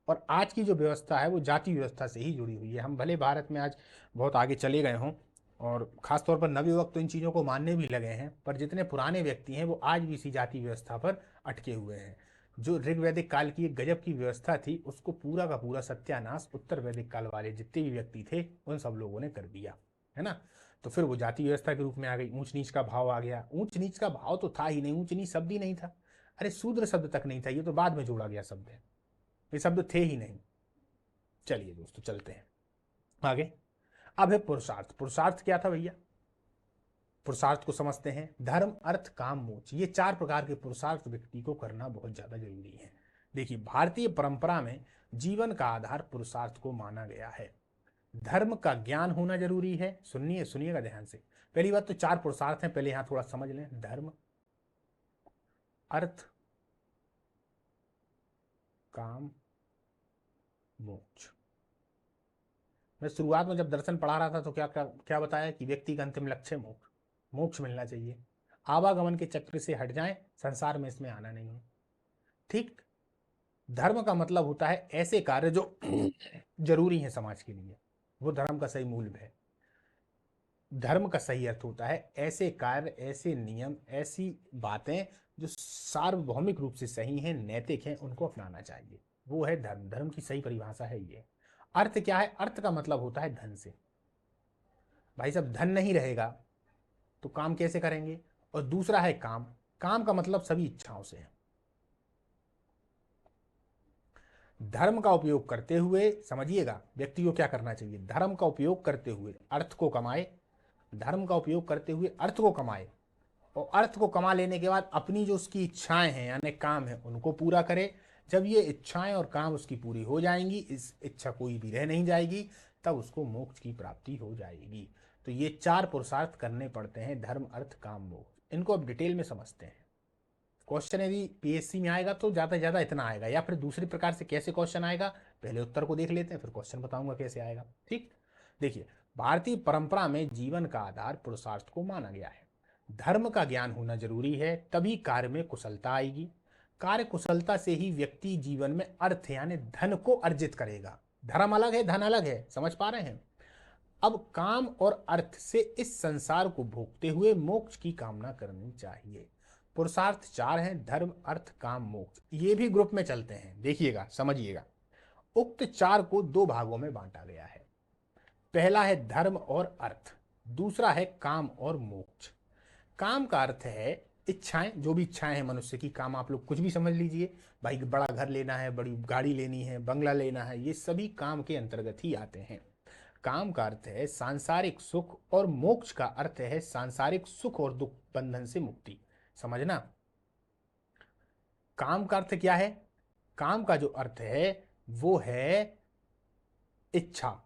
और आज की जो व्यवस्था है वो जाति व्यवस्था से ही जुड़ी हुई है। हम भले भारत में आज बहुत आगे चले गए हों और खासतौर पर नवयुवक तो इन चीज़ों को मानने भी लगे हैं, पर जितने पुराने व्यक्ति हैं वो आज भी इसी जाति व्यवस्था पर अटके हुए हैं। जो ऋग वैदिक काल की एक गजब की व्यवस्था थी उसको पूरा का पूरा सत्यानाश उत्तर वैदिक काल वाले जितने भी व्यक्ति थे उन सब लोगों ने कर दिया, है ना। तो फिर वो जाति व्यवस्था के रूप में आ गई, ऊंच नीच का भाव आ गया। ऊंच नीच का भाव तो था ही नहीं, ऊंच नीच शब्द ही नहीं था। अरे शूद्र शब्द तक नहीं था, ये तो बाद में जोड़ा गया शब्द है, ये शब्द थे ही नहीं। चलिए दोस्तों चलते हैं आगे। अब है पुरुषार्थ। पुरुषार्थ क्या था भैया, पुरुषार्थ को समझते हैं। धर्म अर्थ काम मोक्ष, ये 4 प्रकार के पुरुषार्थ व्यक्ति को करना बहुत ज्यादा जरूरी है। देखिए भारतीय परंपरा में जीवन का आधार पुरुषार्थ को माना गया है। धर्म का ज्ञान होना जरूरी है। सुनिए सुनिएगा ध्यान से। पहली बात तो 4 पुरुषार्थ हैं, पहले यहां थोड़ा समझ लें। धर्म अर्थ काम मोक्ष। मैं शुरुआत में जब दर्शन पढ़ा रहा था तो क्या क्या, क्या बताया कि व्यक्ति का अंतिम लक्ष्य मोक्ष, मोक्ष मिलना चाहिए। आवागमन के चक्र से हट जाएं, संसार में इसमें आना नहीं है। ठीक। धर्म का मतलब होता है ऐसे कार्य जो जरूरी हैं समाज के लिए, वो धर्म का सही मूल है। धर्म का सही अर्थ होता है ऐसे कार्य, ऐसे नियम, ऐसी बातें जो सार्वभौमिक रूप से सही हैं, नैतिक हैं, उनको अपनाना चाहिए, वो है धर्म। धर्म की सही परिभाषा है ये। अर्थ क्या है, अर्थ का मतलब होता है धन से। भाई साहब धन नहीं रहेगा तो काम कैसे करेंगे। और दूसरा है काम। काम का मतलब सभी इच्छाओं से है। धर्म का उपयोग करते हुए समझिएगा व्यक्ति को क्या करना चाहिए। धर्म का उपयोग करते हुए अर्थ को कमाए, धर्म का उपयोग करते हुए अर्थ को कमाए, और अर्थ को कमा लेने के बाद अपनी जो उसकी इच्छाएं हैं यानी काम है उनको पूरा करे। जब ये इच्छाएं और काम उसकी पूरी हो जाएंगी, इस इच्छा कोई भी रह नहीं जाएगी, तब उसको मोक्ष की प्राप्ति हो जाएगी। तो ये 4 पुरुषार्थ करने पड़ते हैं, धर्म अर्थ काम मोक्ष। इनको अब डिटेल में समझते हैं। क्वेश्चन यदि पीएससी में आएगा तो ज्यादा से ज्यादा इतना आएगा, या फिर दूसरी प्रकार से कैसे क्वेश्चन आएगा, पहले उत्तर को देख लेते हैं फिर क्वेश्चन बताऊंगा कैसे आएगा। ठीक। देखिए भारतीय परंपरा में जीवन का आधार पुरुषार्थ को माना गया है। धर्म का ज्ञान होना जरूरी है, तभी कार्य में कुशलता आएगी। कार्य कुशलता से ही व्यक्ति जीवन में अर्थ यानी धन को अर्जित करेगा। धर्म अलग है, धन अलग है, समझ पा रहे हैं। अब काम और अर्थ से इस संसार को भोगते हुए मोक्ष की कामना करनी चाहिए। पुरुषार्थ 4 हैं, धर्म अर्थ काम मोक्ष। ये भी ग्रुप में चलते हैं, देखिएगा समझिएगा। उक्त 4 को 2 भागों में बांटा गया है। पहला है धर्म और अर्थ, दूसरा है काम और मोक्ष। काम का अर्थ है इच्छाएं, जो भी इच्छाएं हैं मनुष्य की। काम आप लोग कुछ भी समझ लीजिए, भाई बड़ा घर लेना है, बड़ी गाड़ी लेनी है, बंगला लेना है, ये सभी काम के अंतर्गत ही आते हैं। काम का अर्थ है सांसारिक सुख और मोक्ष का अर्थ है सांसारिक सुख और दुख बंधन से मुक्ति। समझना, काम का अर्थ क्या है। काम का जो अर्थ है वो है इच्छा,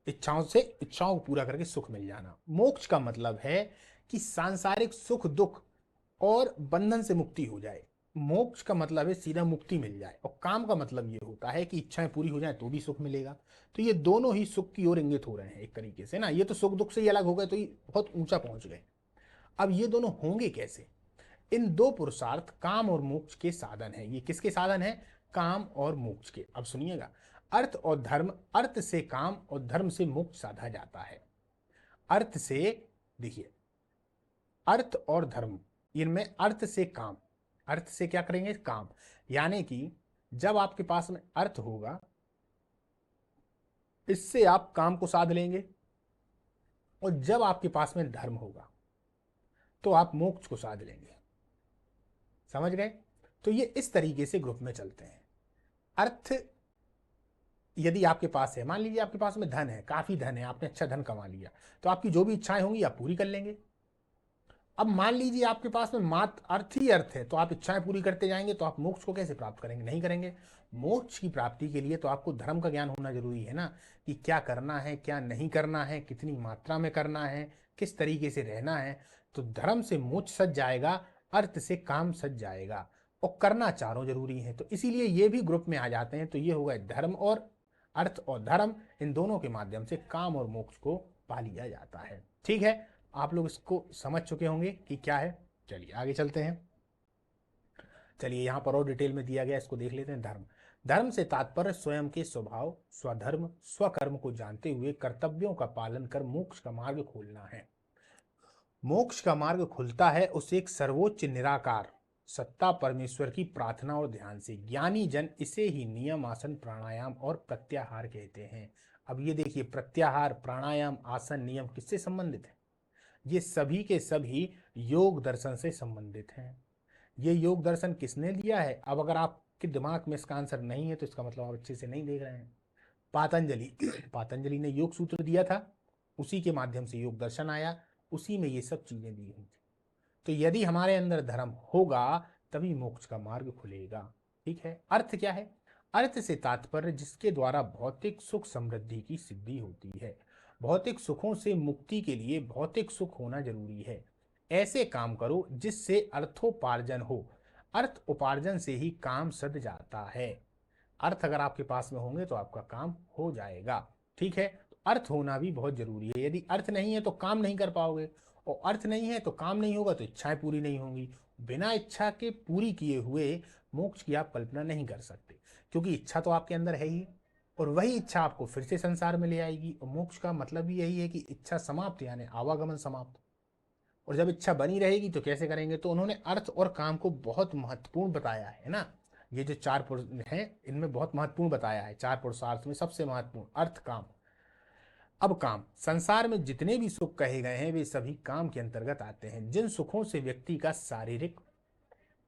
इच्छाओं से इच्छाओं को पूरा करके सुख मिल जाना। मोक्ष का मतलब है कि सांसारिक सुख दुख और बंधन से मुक्ति हो जाए। मोक्ष का मतलब है सीधा मुक्ति मिल जाए, और काम का मतलब ये होता है कि इच्छाएं पूरी हो जाए तो भी सुख मिलेगा। तो ये दोनों ही सुख की ओर इंगित हो रहे हैं एक तरीके से ना। ये तो सुख दुख से ही अलग हो गए तो ये बहुत ऊंचा पहुंच गए। अब ये दोनों होंगे कैसे। इन 2 पुरुषार्थ काम और मोक्ष के साधन है। ये किसके साधन है, काम और मोक्ष के। अब सुनिएगा, अर्थ और धर्म, अर्थ से काम और धर्म से मोक्ष साधा जाता है। अर्थ से, देखिए अर्थ और धर्म, इनमें अर्थ से काम, अर्थ से क्या करेंगे काम, यानी कि जब आपके पास में अर्थ होगा इससे आप काम को साध लेंगे, और जब आपके पास में धर्म होगा तो आप मोक्ष को साध लेंगे। समझ गए। तो ये इस तरीके से ग्रुप में चलते हैं। अर्थ यदि आपके पास है, मान लीजिए आपके पास में धन है, काफी धन है, आपने अच्छा धन कमा लिया, तो आपकी जो भी इच्छाएं होंगी आप पूरी कर लेंगे। अब मान लीजिए आपके पास में मात्र अर्थ ही अर्थ है, तो आप इच्छाएं पूरी करते जाएंगे, तो आप मोक्ष को कैसे प्राप्त करेंगे, नहीं करेंगे। मोक्ष की प्राप्ति के लिए तो आपको धर्म का ज्ञान होना जरूरी है ना, कि क्या करना है क्या नहीं करना है, कितनी मात्रा में करना है, किस तरीके से रहना है। तो धर्म से मोक्ष सज जाएगा, अर्थ से काम सज जाएगा, और करना चारों जरूरी है। तो इसीलिए ये भी ग्रुप में आ जाते हैं। तो ये हो गए धर्म और अर्थ और धर्म, इन दोनों के माध्यम से काम और मोक्ष को पा लिया जाता है। ठीक है। आप लोग इसको समझ चुके होंगे कि क्या है। चलिए आगे चलते हैं। चलिए यहाँ पर और डिटेल में दिया गया, इसको देख लेते हैं। धर्म, धर्म से तात्पर्य स्वयं के स्वभाव, स्वधर्म, स्वकर्म को जानते हुए कर्तव्यों का पालन कर मोक्ष का मार्ग खोलना है। मोक्ष का मार्ग खुलता है उस एक सर्वोच्च निराकार सत्ता परमेश्वर की प्रार्थना और ध्यान से। ज्ञानी जन इसे ही नियम, आसन, प्राणायाम और प्रत्याहार कहते हैं। अब ये देखिए, प्रत्याहार, प्राणायाम, आसन, नियम किससे संबंधित है? ये सभी के सभी योग दर्शन से संबंधित हैं। ये योग दर्शन किसने दिया है? अब अगर आपके दिमाग में इसका आंसर नहीं है तो इसका मतलब आप अच्छे से नहीं देख रहे हैं। पातंजलि पातंजलि ने योग सूत्र दिया था, उसी के माध्यम से योग दर्शन आया, उसी में ये सब चीजें दी हुई थी। तो यदि हमारे अंदर धर्म होगा तभी मोक्ष का मार्ग खुलेगा। ठीक है। अर्थ क्या है? अर्थ से तात्पर्य जिसके द्वारा भौतिक सुख समृद्धि की सिद्धि होती है। भौतिक सुखों से मुक्ति के लिए भौतिक सुख होना जरूरी है। ऐसे काम करो जिससे अर्थोपार्जन हो। अर्थ उपार्जन से ही काम सध जाता है। अर्थ अगर आपके पास में होंगे तो आपका काम हो जाएगा। ठीक है। तो अर्थ होना भी बहुत जरूरी है। यदि अर्थ नहीं है तो काम नहीं कर पाओगे, और अर्थ नहीं है तो काम नहीं होगा तो इच्छाएं पूरी नहीं होंगी। बिना इच्छा के पूरी किए हुए मोक्ष की आप कल्पना नहीं कर सकते, क्योंकि इच्छा तो आपके अंदर है ही, और वही इच्छा आपको फिर से संसार में ले आएगी। और मोक्ष का मतलब भी यही है कि इच्छा समाप्त, यानी आवागमन समाप्त। और जब इच्छा बनी रहेगी तो कैसे करेंगे? तो उन्होंने अर्थ और काम को बहुत महत्वपूर्ण बताया है ना। ये जो चार पुरुष हैं इनमें बहुत महत्वपूर्ण बताया है। चार पुरुषार्थ में सबसे महत्वपूर्ण अर्थ, काम। अब काम, संसार में जितने भी सुख कहे गए हैं वे सभी काम के अंतर्गत आते हैं। जिन सुखों से व्यक्ति का शारीरिक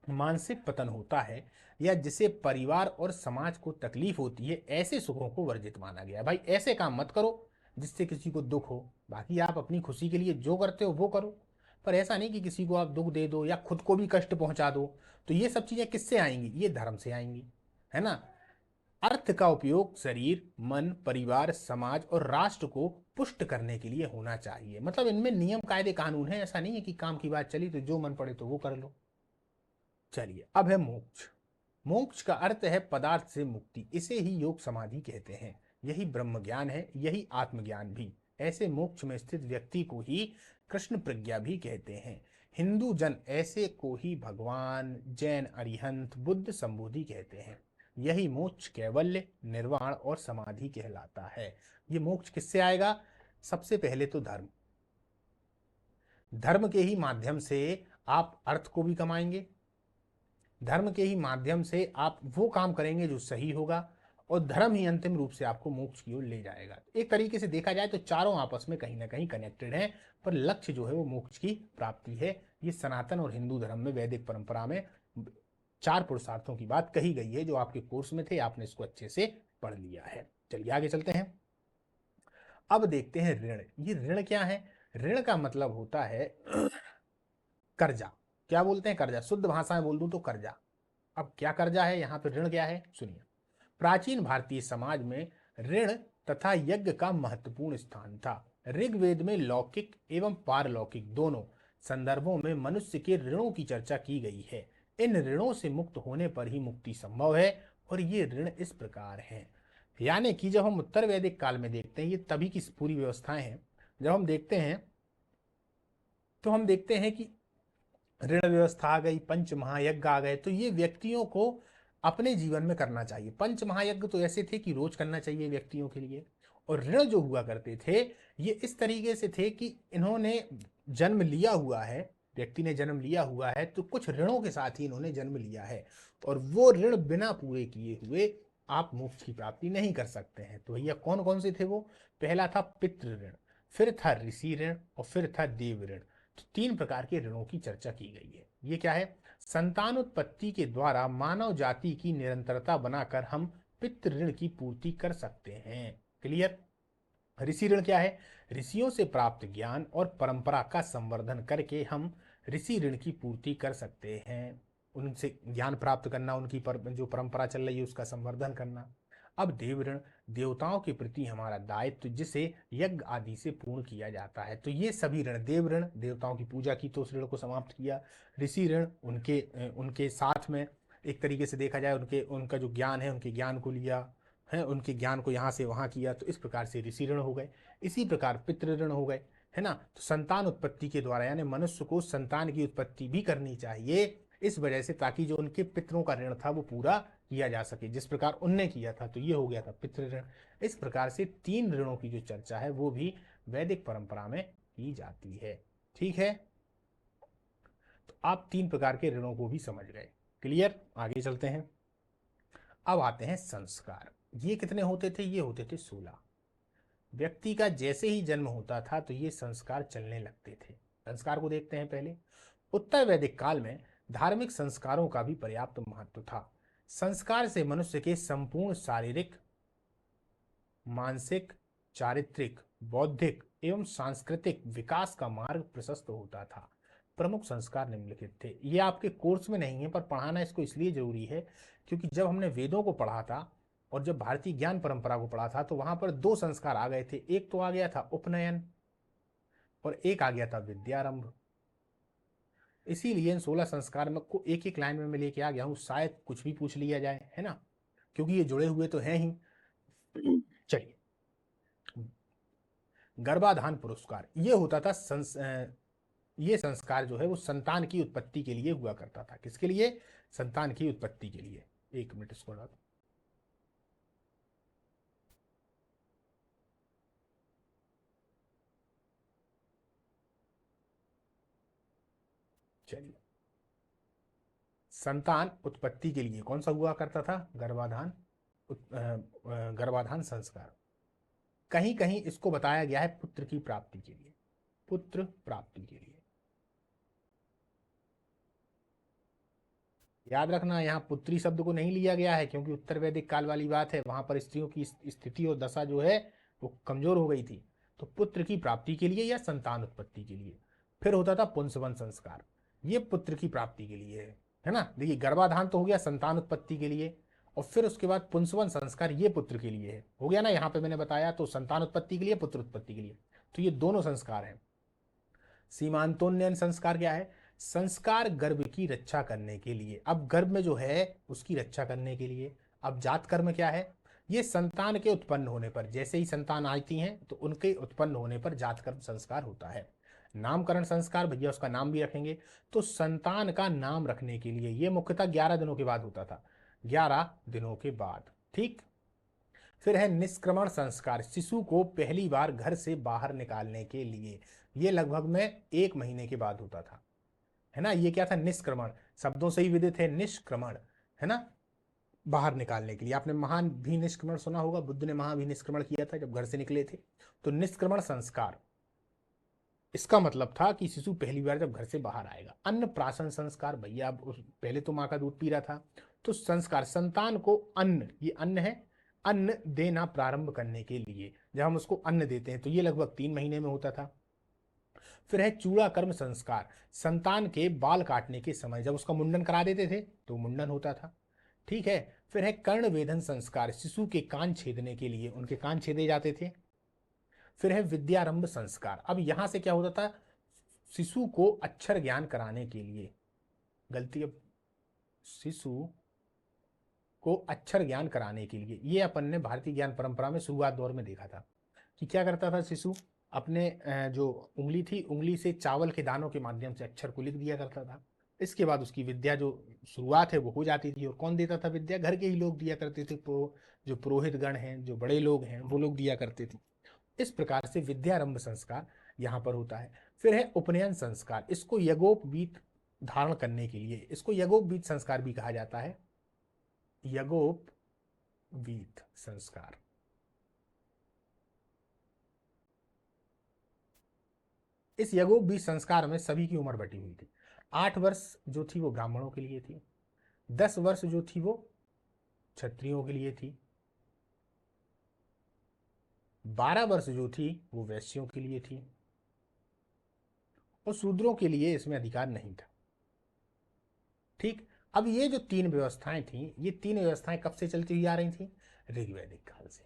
मानसिक पतन होता है या जिसे परिवार और समाज को तकलीफ होती है, ऐसे सुखों को वर्जित माना गया है। भाई ऐसे काम मत करो जिससे किसी को दुख हो। बाकी आप अपनी खुशी के लिए जो करते हो वो करो, पर ऐसा नहीं कि किसी को आप दुख दे दो या खुद को भी कष्ट पहुंचा दो। तो ये सब चीजें किससे आएंगी? ये धर्म से आएंगी, है ना। अर्थ का उपयोग शरीर, मन, परिवार, समाज और राष्ट्र को पुष्ट करने के लिए होना चाहिए। मतलब इनमें नियम, कायदे, कानून है। ऐसा नहीं है कि काम की बात चली तो जो मन पड़े तो वो कर लो। चलिए अब है मोक्ष। मोक्ष का अर्थ है पदार्थ से मुक्ति। इसे ही योग समाधि कहते हैं। यही ब्रह्म ज्ञान है, यही आत्मज्ञान भी। ऐसे मोक्ष में स्थित व्यक्ति को ही कृष्ण प्रज्ञा भी कहते हैं। हिंदू जन ऐसे को ही भगवान, जैन अरिहंत, बुद्ध संबोधि कहते हैं। यही मोक्ष कैवल्य, निर्वाण और समाधि कहलाता है। ये मोक्ष किससे आएगा? सबसे पहले तो धर्म। धर्म के ही माध्यम से आप अर्थ को भी कमाएंगे। धर्म के ही माध्यम से आप वो काम करेंगे जो सही होगा, और धर्म ही अंतिम रूप से आपको मोक्ष की ओर ले जाएगा। एक तरीके से देखा जाए तो चारों आपस में कहीं ना कहीं कनेक्टेड हैं, पर लक्ष्य जो है वो मोक्ष की प्राप्ति है। ये सनातन और हिंदू धर्म में, वैदिक परंपरा में चार पुरुषार्थों की बात कही गई है, जो आपके कोर्स में थे, आपने इसको अच्छे से पढ़ लिया है। चलिए आगे चलते हैं। अब देखते हैं ऋण। ये ऋण क्या है? ऋण का मतलब होता है कर्जा। क्या बोलते हैं? कर्जा। शुद्ध भाषा में बोल दूं तो कर्जा। अब क्या कर्जा है, यहाँ पे ऋण क्या है, सुनिए। प्राचीन भारतीय समाज में ऋण तथा यज्ञ का महत्वपूर्ण स्थान था। ऋग्वेद में लौकिक एवं पारलौकिक दोनों संदर्भों में मनुष्य के ऋणों की चर्चा की गई है। इन ऋणों से मुक्त होने पर ही मुक्ति संभव है, और ये ऋण इस प्रकार हैं। यानी कि जब हम उत्तर वैदिक काल में देखते हैं, ये तभी की पूरी व्यवस्थाएं हैं। जब हम देखते हैं तो हम देखते हैं कि ऋण व्यवस्था आ गई, पंच महायज्ञ आ गए। तो ये व्यक्तियों को अपने जीवन में करना चाहिए। पंच महायज्ञ तो ऐसे थे कि रोज करना चाहिए व्यक्तियों के लिए, और ऋण जो हुआ करते थे ये इस तरीके से थे कि इन्होंने जन्म लिया हुआ है, व्यक्ति ने जन्म लिया हुआ है तो कुछ ऋणों के साथ ही इन्होंने जन्म लिया है, और वो ऋण बिना पूरे किए हुए आप मोक्ष की प्राप्ति नहीं कर सकते हैं। तो भैया कौन कौन से थे वो? पहला था पितृ ऋण, फिर था ऋषि ऋण, और फिर था देव ऋण। तो तीन प्रकार के ऋणों की चर्चा की गई है। ये क्या है? संतान उत्पत्ति के द्वारा मानव जाति की निरंतरता बनाकर हम पितृ ऋण की पूर्ति कर सकते हैं। क्लियर? ऋषि ऋण क्या है? ऋषियों से प्राप्त ज्ञान और परंपरा का संवर्धन करके हम ऋषि ऋण की पूर्ति कर सकते हैं। उनसे ज्ञान प्राप्त करना, उनकी जो परंपरा चल रही है उसका संवर्धन करना। अब देव ऋण, देवताओं के प्रति हमारा दायित्व जिसे यज्ञ आदि से पूर्ण किया जाता है। तो ये सभी ऋण, देव ऋण देवताओं की पूजा की तो उस ऋण को समाप्त किया, ऋषि ऋण उनके उनके साथ में एक तरीके से देखा जाए उनका जो ज्ञान है उनके ज्ञान को लिया है, उनके ज्ञान को यहाँ से वहाँ किया, तो इस प्रकार से ऋषि ऋण हो गए। इसी प्रकार पितृ ऋण हो गए, है ना। तो संतान उत्पत्ति के द्वारा यानी मनुष्य को संतान की उत्पत्ति भी करनी चाहिए, इस वजह से, ताकि जो उनके पितरों का ऋण था वो पूरा किया जा सके जिस प्रकार उनने किया था। तो ये हो गया था पितृ ऋण। इस प्रकार से 3 ऋणों की जो चर्चा है वो भी वैदिक परंपरा में की जाती है। ठीक है, तो आप 3 प्रकार के ऋणों को भी समझ गए। क्लियर, आगे चलते हैं। अब आते हैं संस्कार। ये कितने होते थे? ये होते थे 16। व्यक्ति का जैसे ही जन्म होता था तो ये संस्कार चलने लगते थे। संस्कार को देखते हैं पहले। उत्तर वैदिक काल में धार्मिक संस्कारों का भी पर्याप्त महत्व था। संस्कार से मनुष्य के संपूर्ण शारीरिक, मानसिक, चारित्रिक, बौद्धिक एवं सांस्कृतिक विकास का मार्ग प्रशस्त होता था। प्रमुख संस्कार निम्नलिखित थे। ये आपके कोर्स में नहीं है पर पढ़ाना इसको इसलिए जरूरी है क्योंकि जब हमने वेदों को पढ़ा था और जब भारतीय ज्ञान परंपरा को पढ़ा था तो वहां पर 2 संस्कार आ गए थे। एक तो आ गया था उपनयन और एक आ गया था विद्यारंभ। इसीलिए इन 16 संस्कार में को एक एक लाइन में मैं लेके आ गया हूं, शायद कुछ भी पूछ लिया जाए, है ना, क्योंकि ये जुड़े हुए तो हैं ही। चलिए, गर्भाधान पुरस्कार ये होता था ये संस्कार जो है वो संतान की उत्पत्ति के लिए हुआ करता था। किसके लिए? संतान की उत्पत्ति के लिए। 1 मिनट इसको लगा। चलिए, संतान उत्पत्ति के लिए कौन सा हुआ करता था? गर्भाधान, गर्भाधान संस्कार। कहीं कहीं इसको बताया गया है पुत्र की प्राप्ति के लिए, पुत्र प्राप्ति के लिए। याद रखना, यहाँ पुत्री शब्द को नहीं लिया गया है क्योंकि उत्तर वैदिक काल वाली बात है, वहां पर स्त्रियों की स्थिति और दशा जो है वो कमजोर हो गई थी। तो पुत्र की प्राप्ति के लिए या संतान उत्पत्ति के लिए। फिर होता था पुंसवन संस्कार, ये पुत्र की प्राप्ति के लिए है ना। देखिए, गर्भाधान तो हो गया संतान उत्पत्ति के लिए, और फिर उसके बाद पुंसवन संस्कार ये पुत्र के लिए है, हो गया ना। यहाँ पे मैंने बताया तो संतान उत्पत्ति के लिए, पुत्र उत्पत्ति के लिए, तो ये दोनों संस्कार हैं। सीमांतोन्नयन संस्कार क्या है? संस्कार गर्भ की रक्षा करने के लिए। अब गर्भ में जो है उसकी रक्षा करने के लिए। अब जात कर्म क्या है? ये संतान के उत्पन्न होने पर, जैसे ही संतान आती हैं तो उनके उत्पन्न होने पर जात कर्म संस्कार होता है। नामकरण संस्कार, भैया उसका नाम भी रखेंगे। तो संतान का नाम रखने के लिए ये मुख्यतः 11 दिनों के बाद होता था, 11 दिनों के बाद। ठीक। फिर है निष्क्रमण संस्कार, शिशु को पहली बार घर से बाहर निकालने के लिए। ये लगभग में 1 महीने के बाद होता था, है ना। ये क्या था? निष्क्रमण, शब्दों से ही विदित है निष्क्रमण, है ना, बाहर निकालने के लिए। आपने महान भी निष्क्रमण सुना होगा, बुद्ध ने महा भी निष्क्रमण किया था जब घर से निकले थे। तो निष्क्रमण संस्कार, इसका मतलब था कि शिशु पहली बार जब घर से बाहर आएगा। अन्न प्राशन संस्कार, भैया अब पहले तो माँ का दूध पी रहा था, तो संस्कार संतान को अन्न, ये अन्न है, अन्न देना प्रारंभ करने के लिए जब हम उसको अन्न देते हैं तो ये लगभग 3 महीने में होता था। फिर है चूड़ा कर्म संस्कार, संतान के बाल काटने के समय जब उसका मुंडन करा देते थे तो मुंडन होता था। ठीक है। फिर है कर्ण वेधन संस्कार, शिशु के कान छेदने के लिए उनके कान छेदे जाते थे। फिर है विद्यारंभ संस्कार, अब यहां से क्या होता था? शिशु को अक्षर ज्ञान कराने के लिए, गलती, अब शिशु को अक्षर ज्ञान कराने के लिए, ये अपन ने भारतीय ज्ञान परंपरा में शुरुआत दौर में देखा था कि क्या करता था शिशु, अपने जो उंगली थी, उंगली से चावल के दानों के माध्यम से अक्षर को लिख दिया करता था। इसके बाद उसकी विद्या जो शुरुआत है वो हो जाती थी। और कौन देता था विद्या? घर के ही लोग दिया करते थे। जो पुरोहित गण हैं, जो बड़े लोग हैं, वो लोग दिया करते थे। इस प्रकार से विद्यारंभ संस्कार यहाँ पर होता है। फिर है उपनयन संस्कार, इसको यज्ञोपवीत धारण करने के लिए, इसको यज्ञोपवीत संस्कार भी कहा जाता है, यज्ञोपवीत संस्कार। इस यज्ञोपवीत संस्कार में सभी की उम्र बटी हुई थी। 8 वर्ष जो थी वो ब्राह्मणों के लिए थी, 10 वर्ष जो थी वो क्षत्रियों के लिए थी, 12 वर्ष जो थी वो वैश्यों के लिए थी, और शूद्रों के लिए इसमें अधिकार नहीं था। ठीक। अब ये जो 3 व्यवस्थाएं थी, ये 3 व्यवस्थाएं कब से चलती हुई आ रही थी? ऋग्वैदिक काल से।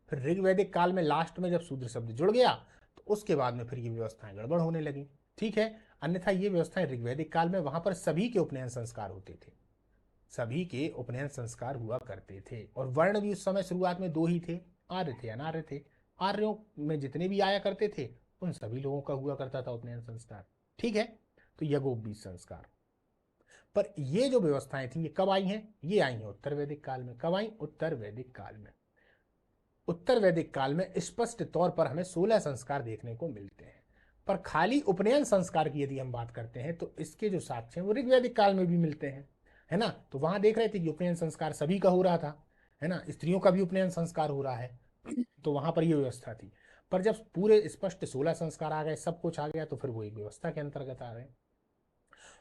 फिर ऋग्वैदिक काल में लास्ट में जब शूद्र शब्द जुड़ गया तो उसके बाद में फिर ये व्यवस्थाएं गड़बड़ होने लगी। ठीक है। अन्यथा ये व्यवस्थाएं ऋग्वैदिक काल में, वहां पर सभी के उपनयन संस्कार होते थे, सभी के उपनयन संस्कार हुआ करते थे। और वर्ण भी उस समय शुरुआत में 2 ही थे, आर्य थे, अनार्य थे। आर्यों में जितने भी आया करते थे उन सभी लोगों का हुआ करता था उपनयन संस्कार। ठीक है, तो यज्ञोपवीत संस्कार। पर ये जो व्यवस्थाएं थी ये कब आई हैं? ये आई हैं उत्तर वैदिक काल में। कब आई? उत्तर वैदिक काल में। उत्तर वैदिक काल में स्पष्ट तौर पर हमें 16 संस्कार देखने को मिलते हैं। पर खाली उपनयन संस्कार की यदि हम बात करते हैं तो इसके जो साक्ष्य हैं वो ऋग्वैदिक काल में भी मिलते हैं, है ना। तो वहां देख रहे थे कि उपनयन संस्कार सभी का हो रहा था, है ना, स्त्रियों का भी उपनयन संस्कार हो रहा है, तो वहां पर ये व्यवस्था थी। पर जब पूरे स्पष्ट 16 संस्कार आ गए, सब कुछ आ गया, तो फिर वो एक व्यवस्था के अंतर्गत आ गए।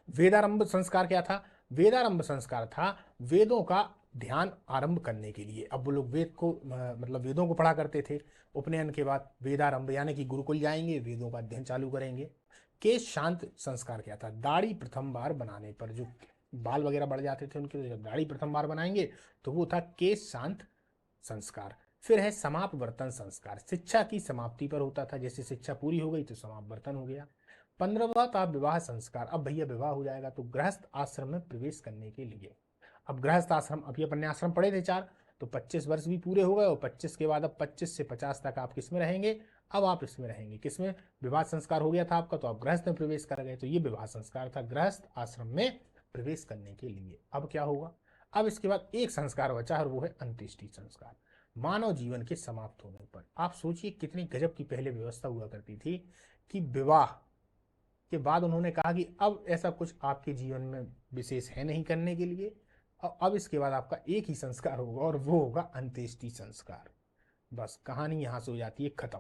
वेदारंभ संस्कार क्या था? वेदारंभ संस्कार था वेदों का ध्यान आरंभ करने के लिए। अब वो लोग वेद को मतलब वेदों को पढ़ा करते थे। उपनयन के बाद वेदारंभ यानी कि गुरुकुल जाएंगे, वेदों का अध्ययन चालू करेंगे। केश शांत संस्कार क्या था? दाढ़ी प्रथम बार बनाने पर जो बाल वगैरह बढ़ जाते थे उनके, जब दाढ़ी प्रथम बार बनाएंगे तो वो था केश शांत संस्कार। फिर है समापवर्तन संस्कार, शिक्षा की समाप्ति पर होता था, जैसे शिक्षा पूरी हो गई तो समापवर्तन हो गया। 15वां था विवाह संस्कार। अब भैया विवाह हो जाएगा तो गृहस्थ आश्रम में प्रवेश करने के लिए। अब गृहस्थ आश्रम, अभी अपन ने आश्रम पढ़े थे 4, तो 25 वर्ष भी पूरे हो गए, और 25 के बाद अब 25 से 50 तक आप किस में रहेंगे? अब आप इसमें रहेंगे, किसमें? विवाह संस्कार हो गया था आपका, तो आप गृहस्थ में प्रवेश कर गए, तो ये विवाह संस्कार था गृहस्थ आश्रम में प्रवेश करने के लिए। अब क्या होगा? अब इसके बाद एक संस्कार बचा और वो है अंत्येष्टि संस्कार। मानव जीवन के समाप्त होने पर, आप सोचिए कितनी गजब की पहले व्यवस्था हुआ करती थी कि विवाह के बाद उन्होंने कहा कि अब ऐसा कुछ आपके जीवन में विशेष है नहीं करने के लिए, और अब इसके बाद आपका एक ही संस्कार होगा और वो होगा अंत्येष्टि संस्कार। बस कहानी यहाँ से हो जाती है खत्म।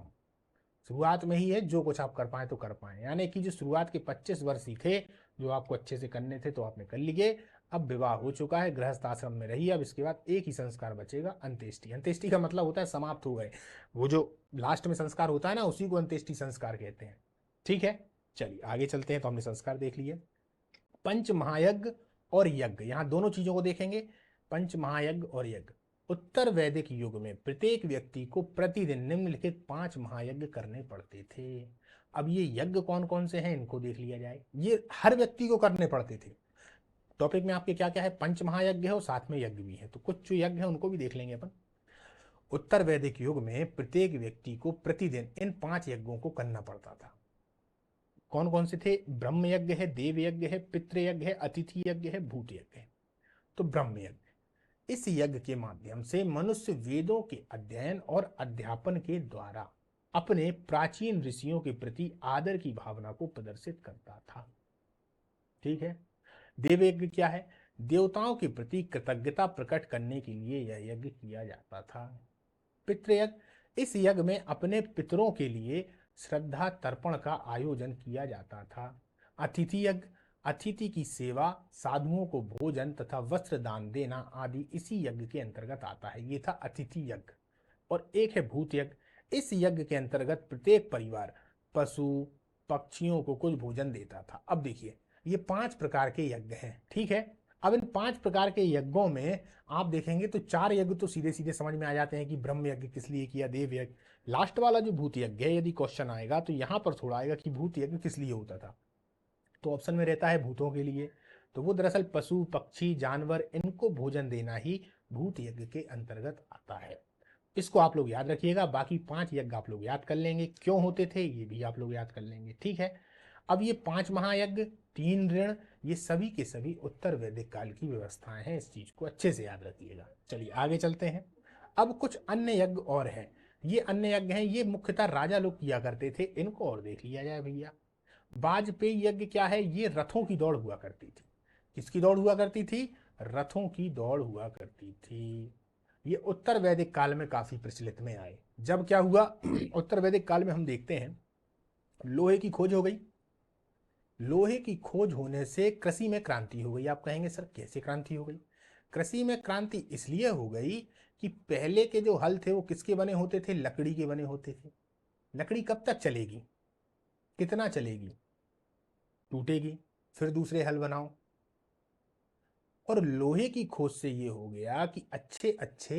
शुरुआत में ही है, जो कुछ आप कर पाए तो कर पाए, यानी कि जो शुरुआत के 25 वर्ष ही थे जो आपको अच्छे से करने थे तो आपने कर लिए। अब विवाह हो चुका है, गृहस्थ आश्रम में रहिए, अब इसके बाद एक ही संस्कार बचेगा, अंत्येष्टि। अंत्येष्टि का मतलब होता है समाप्त हो गए, वो जो लास्ट में संस्कार होता है ना उसी को अंत्येष्टि संस्कार कहते हैं। ठीक है, चलिए आगे चलते हैं। तो हमने संस्कार देख लिए। पंच महायज्ञ और यज्ञ, यहाँ दोनों चीजों को देखेंगे, पंच महायज्ञ और यज्ञ। उत्तर वैदिक युग में प्रत्येक व्यक्ति को प्रतिदिन निम्नलिखित 5 महायज्ञ करने पड़ते थे। अब ये यज्ञ कौन कौन से हैं इनको देख लिया जाए। ये हर व्यक्ति को करने पड़ते थे। टॉपिक में आपके क्या क्या है? पंच महायज्ञ है और साथ में यज्ञ भी है, तो कुछ जो यज्ञ है उनको भी देख लेंगे अपन। उत्तर वैदिक युग में प्रत्येक व्यक्ति को प्रतिदिन इन 5 यज्ञों को करना पड़ता था। कौन कौन से थे? ब्रह्म यज्ञ है, देव यज्ञ है, पितृ यज्ञ है, अतिथि यज्ञ है, भूत यज्ञ है। तो ब्रह्म यज्ञ, इस यज्ञ के माध्यम से मनुष्य वेदों के अध्ययन और अध्यापन के द्वारा अपने प्राचीन ऋषियों के प्रति आदर की भावना को प्रदर्शित करता था। ठीक है। देव यज्ञ क्या है? देवताओं के प्रति कृतज्ञता प्रकट करने के लिए यह यज्ञ किया जाता था। पितृयज्ञ, इस यज्ञ में अपने पितरों के लिए श्रद्धा तर्पण का आयोजन किया जाता था। अतिथि यज्ञ, अतिथि की सेवा, साधुओं को भोजन तथा वस्त्र दान देना आदि इसी यज्ञ के अंतर्गत आता है। ये था अतिथि यज्ञ। और एक है भूत यज्ञ, इस यज्ञ के अंतर्गत प्रत्येक परिवार पशु पक्षियों को कुछ भोजन देता था। अब देखिए ये 5 प्रकार के यज्ञ हैं। ठीक है, अब इन 5 प्रकार के यज्ञों में आप देखेंगे तो 4 यज्ञ तो सीधे सीधे समझ में आ जाते हैं कि ब्रह्म यज्ञ किस लिए किया, देव यज्ञ। लास्ट वाला जो भूत यज्ञ है, यदि क्वेश्चन आएगा तो यहां पर थोड़ा आएगा कि भूत यज्ञ किस लिए होता था, तो ऑप्शन में रहता है भूतों के लिए। तो वो दरअसल पशु पक्षी जानवर इनको भोजन देना ही भूत यज्ञ के अंतर्गत आता है। इसको आप लोग याद रखिएगा। बाकी 5 यज्ञ आप लोग याद कर लेंगे, क्यों होते थे ये भी आप लोग याद कर लेंगे। ठीक है, अब ये 5 महायज्ञ, 3 ऋण, ये सभी के सभी उत्तर वैदिक काल की व्यवस्थाएं हैं। इस चीज को अच्छे से याद रखिएगा। चलिए आगे चलते हैं। अब कुछ अन्य यज्ञ और हैं। ये अन्य यज्ञ हैं, ये मुख्यतः राजा लोग किया करते थे, इनको और देख लिया जाए भैया। वाजपेयी यज्ञ क्या है? ये रथों की दौड़ हुआ करती थी। किसकी दौड़ हुआ करती थी? रथों की दौड़ हुआ करती थी। ये उत्तर वैदिक काल में काफी प्रचलित में आए। जब क्या हुआ उत्तर वैदिक काल में हम देखते हैं लोहे की खोज हो गई। लोहे की खोज होने से कृषि में क्रांति हो गई। आप कहेंगे सर कैसे क्रांति हो गई? कृषि में क्रांति इसलिए हो गई कि पहले के जो हल थे वो किसके बने होते थे? लकड़ी के बने होते थे। लकड़ी कब तक चलेगी? कितना चलेगी? टूटेगी, फिर दूसरे हल बनाओ। और लोहे की खोज से ये हो गया कि अच्छे अच्छे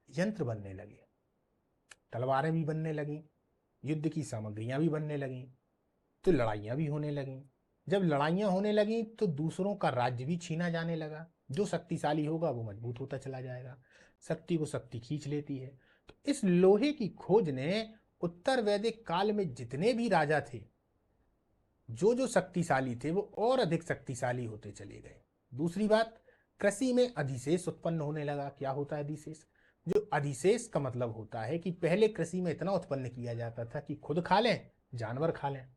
यंत्र बनने लगे, तलवारें भी बनने लगी, युद्ध की सामग्रियां भी बनने लगी, तो लड़ाइयां भी होने लगी। जब लड़ाइयां होने लगी तो दूसरों का राज्य भी छीना जाने लगा। जो शक्तिशाली होगा वो मजबूत होता चला जाएगा, शक्ति को शक्ति खींच लेती है। तो इस लोहे की खोज ने उत्तर वैदिक काल में जितने भी राजा थे, जो जो शक्तिशाली थे, वो और अधिक शक्तिशाली होते चले गए। दूसरी बात, कृषि में अधिशेष उत्पन्न होने लगा। क्या होता है अधिशेष? जो अधिशेष का मतलब होता है कि पहले कृषि में इतना उत्पन्न किया जाता था कि खुद खा लें, जानवर खा लें,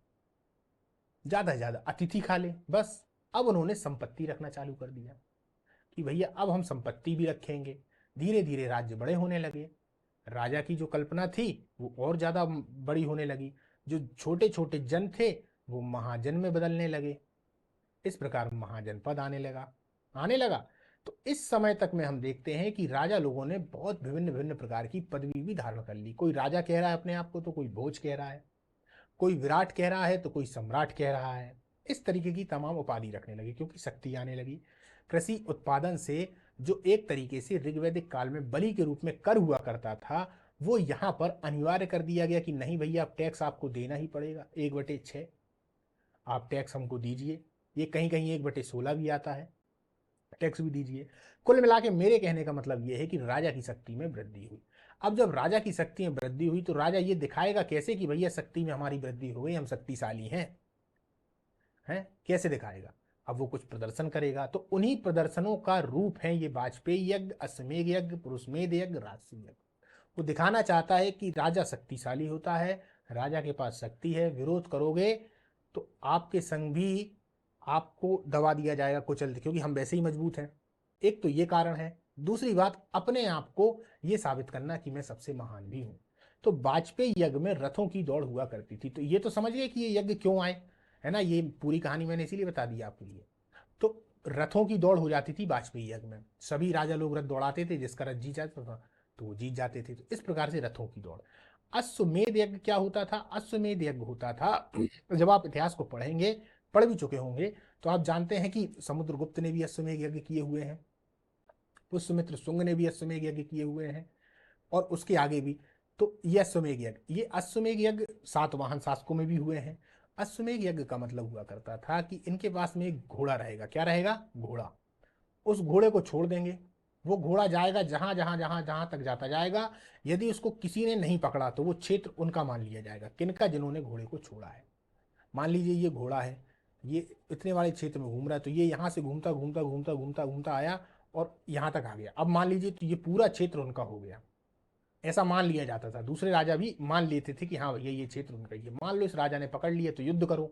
ज्यादा से ज्यादा अतिथि खा लें, बस। अब उन्होंने संपत्ति रखना चालू कर दिया कि भैया अब हम संपत्ति भी रखेंगे। धीरे धीरे राज्य बड़े होने लगे। राजा की जो कल्पना थी वो और ज्यादा बड़ी होने लगी। जो छोटे छोटे जन थे वो महाजन में बदलने लगे। इस प्रकार महाजनपद आने लगा। तो इस समय तक में हम देखते हैं कि राजा लोगों ने बहुत विभिन्न विभिन्न प्रकार की पदवी भी धारण कर ली। कोई राजा कह रहा है अपने आप को तो कोई भोज कह रहा है, कोई विराट कह रहा है तो कोई सम्राट कह रहा है। इस तरीके की तमाम उपाधि रखने लगे क्योंकि शक्ति आने लगी। कृषि उत्पादन से जो एक तरीके से ऋग्वैदिक काल में बलि के रूप में कर हुआ करता था, वो यहाँ पर अनिवार्य कर दिया गया कि नहीं भैया, अब टैक्स आपको देना ही पड़ेगा। 1/6 आप टैक्स हमको दीजिए। ये कहीं कहीं 1/16 भी आता है, टैक्स भी दीजिए। कुल मिला के मेरे कहने का मतलब ये है कि राजा की शक्ति में वृद्धि हुई। अब जब राजा की शक्ति में वृद्धि हुई तो राजा ये दिखाएगा कैसे कि भैया शक्ति में हमारी वृद्धि हो गई, हम शक्तिशाली हैं कैसे दिखाएगा? अब वो कुछ प्रदर्शन करेगा। तो उन्हीं प्रदर्शनों का रूप है ये वाजपेयी यज्ञ, अश्वमेध यज्ञ, पुरुषमेध यज्ञ, राजसूय यज्ञ। वो दिखाना चाहता है कि राजा शक्तिशाली होता है, राजा के पास शक्ति है, विरोध करोगे तो आपके संग भी आपको दबा दिया जाएगा, कुचल, क्योंकि हम वैसे ही मजबूत हैं। एक तो ये कारण है। दूसरी बात, अपने आप को ये साबित करना कि मैं सबसे महान भी हूं। तो वाजपेयी यज्ञ में रथों की दौड़ हुआ करती थी। तो ये तो समझ गए कि ये यज्ञ क्यों आए, है ना? ये पूरी कहानी मैंने इसीलिए बता दी आपके लिए। तो रथों की दौड़ हो जाती थी वाजपेयी यज्ञ में। सभी राजा लोग रथ दौड़ाते थे, जिसका रथ जीत जाता था तो वो जीत जाते थे। तो इस प्रकार से रथों की दौड़। अश्वमेध यज्ञ क्या होता था? अश्वमेध यज्ञ होता था, जब आप इतिहास को पढ़ेंगे, पढ़ भी चुके होंगे, तो आप जानते हैं कि समुद्रगुप्त ने भी अश्वमेध यज्ञ किए हुए हैं, पुष्यमित्र शुंग ने भी अश्वमेध यज्ञ किए हुए हैं, और उसके आगे भी। तो ये अश्वमेध यज्ञ, ये अश्वमेध यज्ञ सातवाहन शासकों में भी हुए हैं। अश्वमेध यज्ञ का मतलब हुआ करता था कि इनके पास में एक घोड़ा रहेगा। क्या रहेगा? घोड़ा। उस घोड़े को छोड़ देंगे, वो घोड़ा जाएगा जहां जहां जहां जहां तक जाता जाएगा। यदि उसको किसी ने नहीं पकड़ा तो वो क्षेत्र उनका मान लिया जाएगा। किनका? जिन्होंने घोड़े को छोड़ा है। मान लीजिए ये घोड़ा है, ये इतने वाले क्षेत्र में घूम रहा है, तो ये यहाँ से घूमता घूमता घूमता घूमता घूमता आया और यहाँ तक आ गया। अब मान लीजिए तो ये पूरा क्षेत्र उनका हो गया। ऐसा मान लिया जाता था। दूसरे राजा भी मान लेते थे कि हाँ भैया ये क्षेत्र उनका ही है। मान लो इस राजा ने पकड़ लिया तो युद्ध करो,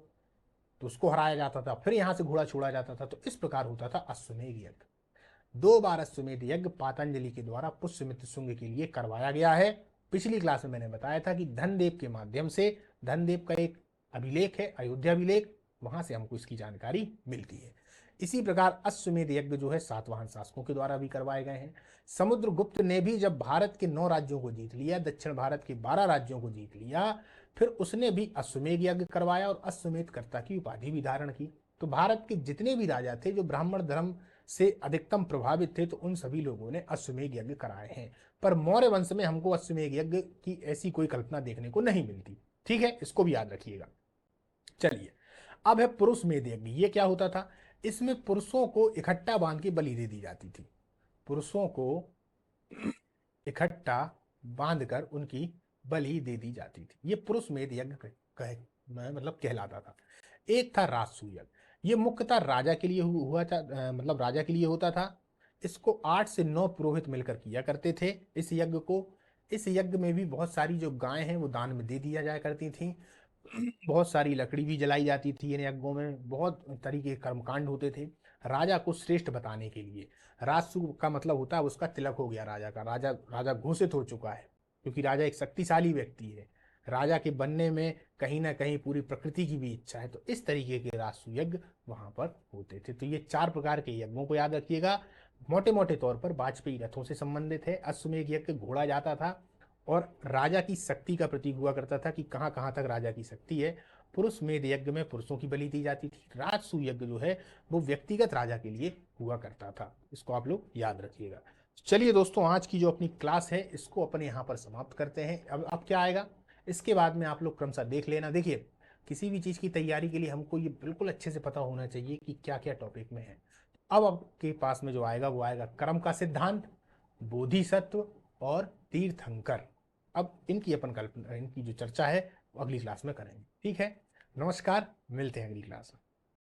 तो उसको हराया जाता था, फिर यहाँ से घोड़ा छोड़ा जाता था। तो इस प्रकार होता था अश्वमेध यज्ञ। 2 बार अश्वमेध यज्ञ पातंजलि के द्वारा पुष्यमित्र शुंग के लिए करवाया गया है। पिछली क्लास में मैंने बताया था कि धनदेव के माध्यम से, धनदेव का एक अभिलेख है, अयोध्या अभिलेख, वहां से हमको इसकी जानकारी मिलती है। इसी प्रकार अश्वमेध यज्ञ जो है सातवाहन शासकों के द्वारा भी करवाए गए हैं। समुद्रगुप्त ने भी जब भारत के 9 राज्यों को जीत लिया, दक्षिण भारत के 12 राज्यों को जीत लिया, फिर उसने भी अश्वमेध यज्ञ करवाया और अश्वमेध कर्ता की उपाधि भी धारण की। तो भारत के जितने भी राजा थे जो ब्राह्मण धर्म से अधिकतम प्रभावित थे, तो उन सभी लोगों ने अश्वमेध यज्ञ कराए हैं। पर मौर्य वंश में हमको अश्वमेध यज्ञ की ऐसी कोई कल्पना देखने को नहीं मिलती। ठीक है, इसको भी याद रखिएगा। चलिए, अब है पुरुषमेध यज्ञ। ये क्या होता था? इसमें पुरुषों को इकट्ठा बांध के बलि दे दी जाती थी। पुरुषों को इकट्ठा बांधकर उनकी बलि दे दी जाती थी। ये पुरुषमेध यज्ञ मतलब कहलाता था। एक था राजसूय यज्ञ। ये मुख्यतः राजा के लिए हुआ था, मतलब राजा के लिए होता था। इसको 8 से 9 पुरोहित मिलकर किया करते थे इस यज्ञ को। इस यज्ञ में भी बहुत सारी जो गायें हैं वो दान में दे दिया जाया करती थी। बहुत सारी लकड़ी भी जलाई जाती थी इन यज्ञों में। बहुत तरीके के कर्मकांड होते थे राजा को श्रेष्ठ बताने के लिए। राजसू का मतलब होता है उसका तिलक हो गया राजा का, राजा घोषित हो चुका है, क्योंकि राजा एक शक्तिशाली व्यक्ति है। राजा के बनने में कहीं ना कहीं पूरी प्रकृति की भी इच्छा है। तो इस तरीके के राजसूय यज्ञ वहां पर होते थे। तो ये 4 प्रकार के यज्ञों को याद रखिएगा। मोटे मोटे तौर पर वाजपेयी रथों से संबंधित है। अश्वमेध यज्ञ घोड़ा जाता था और राजा की शक्ति का प्रतीक हुआ करता था कि कहाँ कहाँ तक राजा की शक्ति है। पुरुषमेध यज्ञ में पुरुषों की बलि दी जाती थी। राजसूय यज्ञ जो है वो व्यक्तिगत राजा के लिए हुआ करता था। इसको आप लोग याद रखिएगा। चलिए दोस्तों, आज की जो अपनी क्लास है इसको अपन यहाँ पर समाप्त करते हैं। अब क्या आएगा इसके बाद में आप लोग क्रमशः देख लेना। देखिए, किसी भी चीज़ की तैयारी के लिए हमको ये बिल्कुल अच्छे से पता होना चाहिए कि क्या क्या टॉपिक में है। अब आपके पास में जो आएगा वो आएगा कर्म का सिद्धांत, बोधिसत्व और तीर्थंकर। अब इनकी अपन कल्पना, इनकी जो चर्चा है वो अगली क्लास में करेंगे। ठीक है, नमस्कार, मिलते हैं अगली क्लास में।